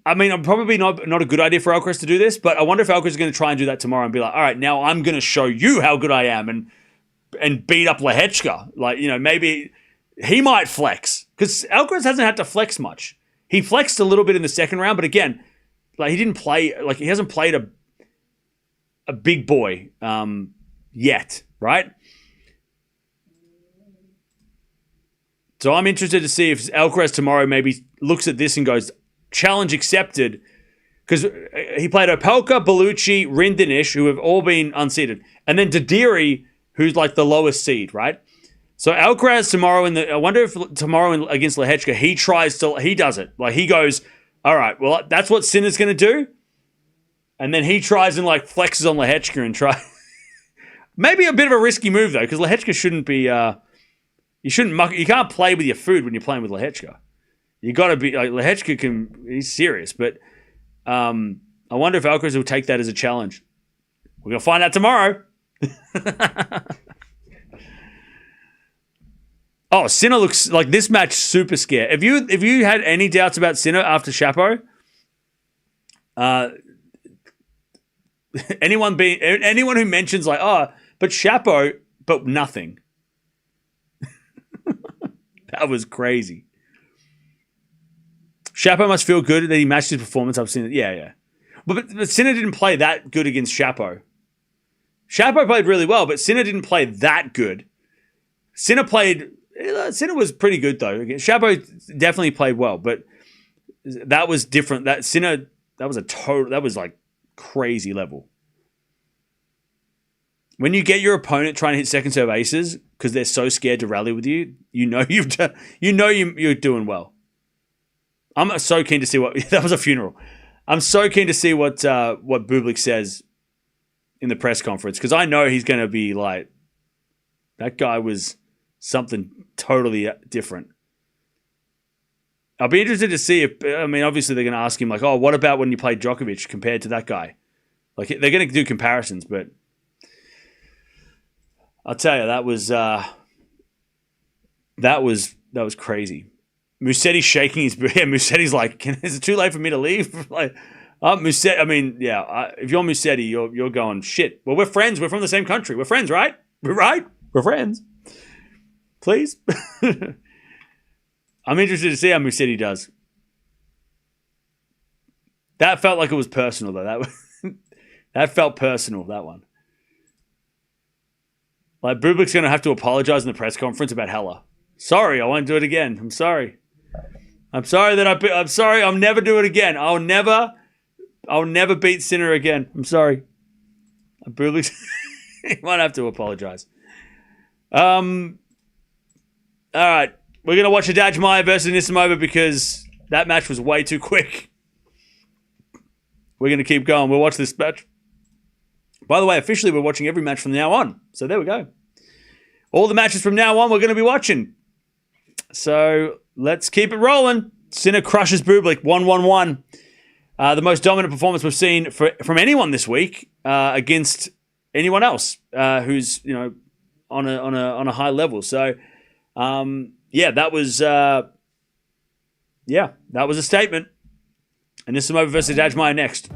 Speaker 1: probably not a good idea for Alcaraz to do this, but I wonder if Alcaraz is going to try and do that tomorrow and be like, all right, now I'm going to show you how good I am and beat up Lehechka. Maybe he might flex because Alcaraz hasn't had to flex much. He flexed a little bit in the second round, but again, he didn't play, he hasn't played a big boy yet, right? So I'm interested to see if Alcaraz tomorrow maybe looks at this and goes, challenge accepted. Because he played Opelka, Bellucci, Rindinish, who have all been unseeded. And then Didiri, who's like the lowest seed, right? So Alcaraz tomorrow I wonder if tomorrow against Lehechka, he does it. Like he goes, all right, well, that's what Sinner's going to do. And then he tries and like flexes on Lehechka and try. Maybe a bit of a risky move though, because Lehechka shouldn't be, you can't play with your food when you're playing with Lehechka. You got to be, like Lehechka he's serious, but I wonder if Alcaraz will take that as a challenge. We're going to find out tomorrow. Oh, Sinner looks like this match super scared. If you had any doubts about Sinner after Chapo, anyone who mentions like, oh, but Chapo, but nothing. That was crazy. Chapo must feel good that he matched his performance. I've seen it. Yeah. But Sinner didn't play that good against Chapo. Chapo played really well, but Sinner didn't play that good. Sinner was pretty good though. Chapo definitely played well, but that was different. That was like crazy level. When you get your opponent trying to hit second serve aces because they're so scared to rally with you, you're doing well. I'm so keen to see that was a funeral. I'm so keen to see what Bublik says in the press conference because I know he's going to be like, that guy was something totally different. I'll be interested to see obviously they're going to ask him like, oh, what about when you played Djokovic compared to that guy? Like they're going to do comparisons, but I'll tell you, that was crazy. Mussetti's shaking his beard. Mussetti's like, is it too late for me to leave? Like, Musetti, if you're Musetti, you're going, shit. Well, we're friends. We're from the same country. We're friends, right? We're friends. Please. I'm interested to see how Musetti does. That felt like it was personal, though. That felt personal, that one. Like, Bublik's going to have to apologize in the press conference about Hella. Sorry, I won't do it again. I'm sorry. I'm sorry. I'll never do it again. I'll never beat Sinner again. I'm sorry. Bublik, he might have to apologize. All right. We're going to watch Adajmaya versus Nisimova because that match was way too quick. We're going to keep going. We'll watch this match. By the way, officially, we're watching every match from now on. So there we go. All the matches from now on we're going to be watching. So let's keep it rolling. Sinner crushes Bublik 1-1-1. The most dominant performance we've seen from anyone this week against anyone else who's on a high level. So that was a statement. And Nisimova versus Adajmaya next.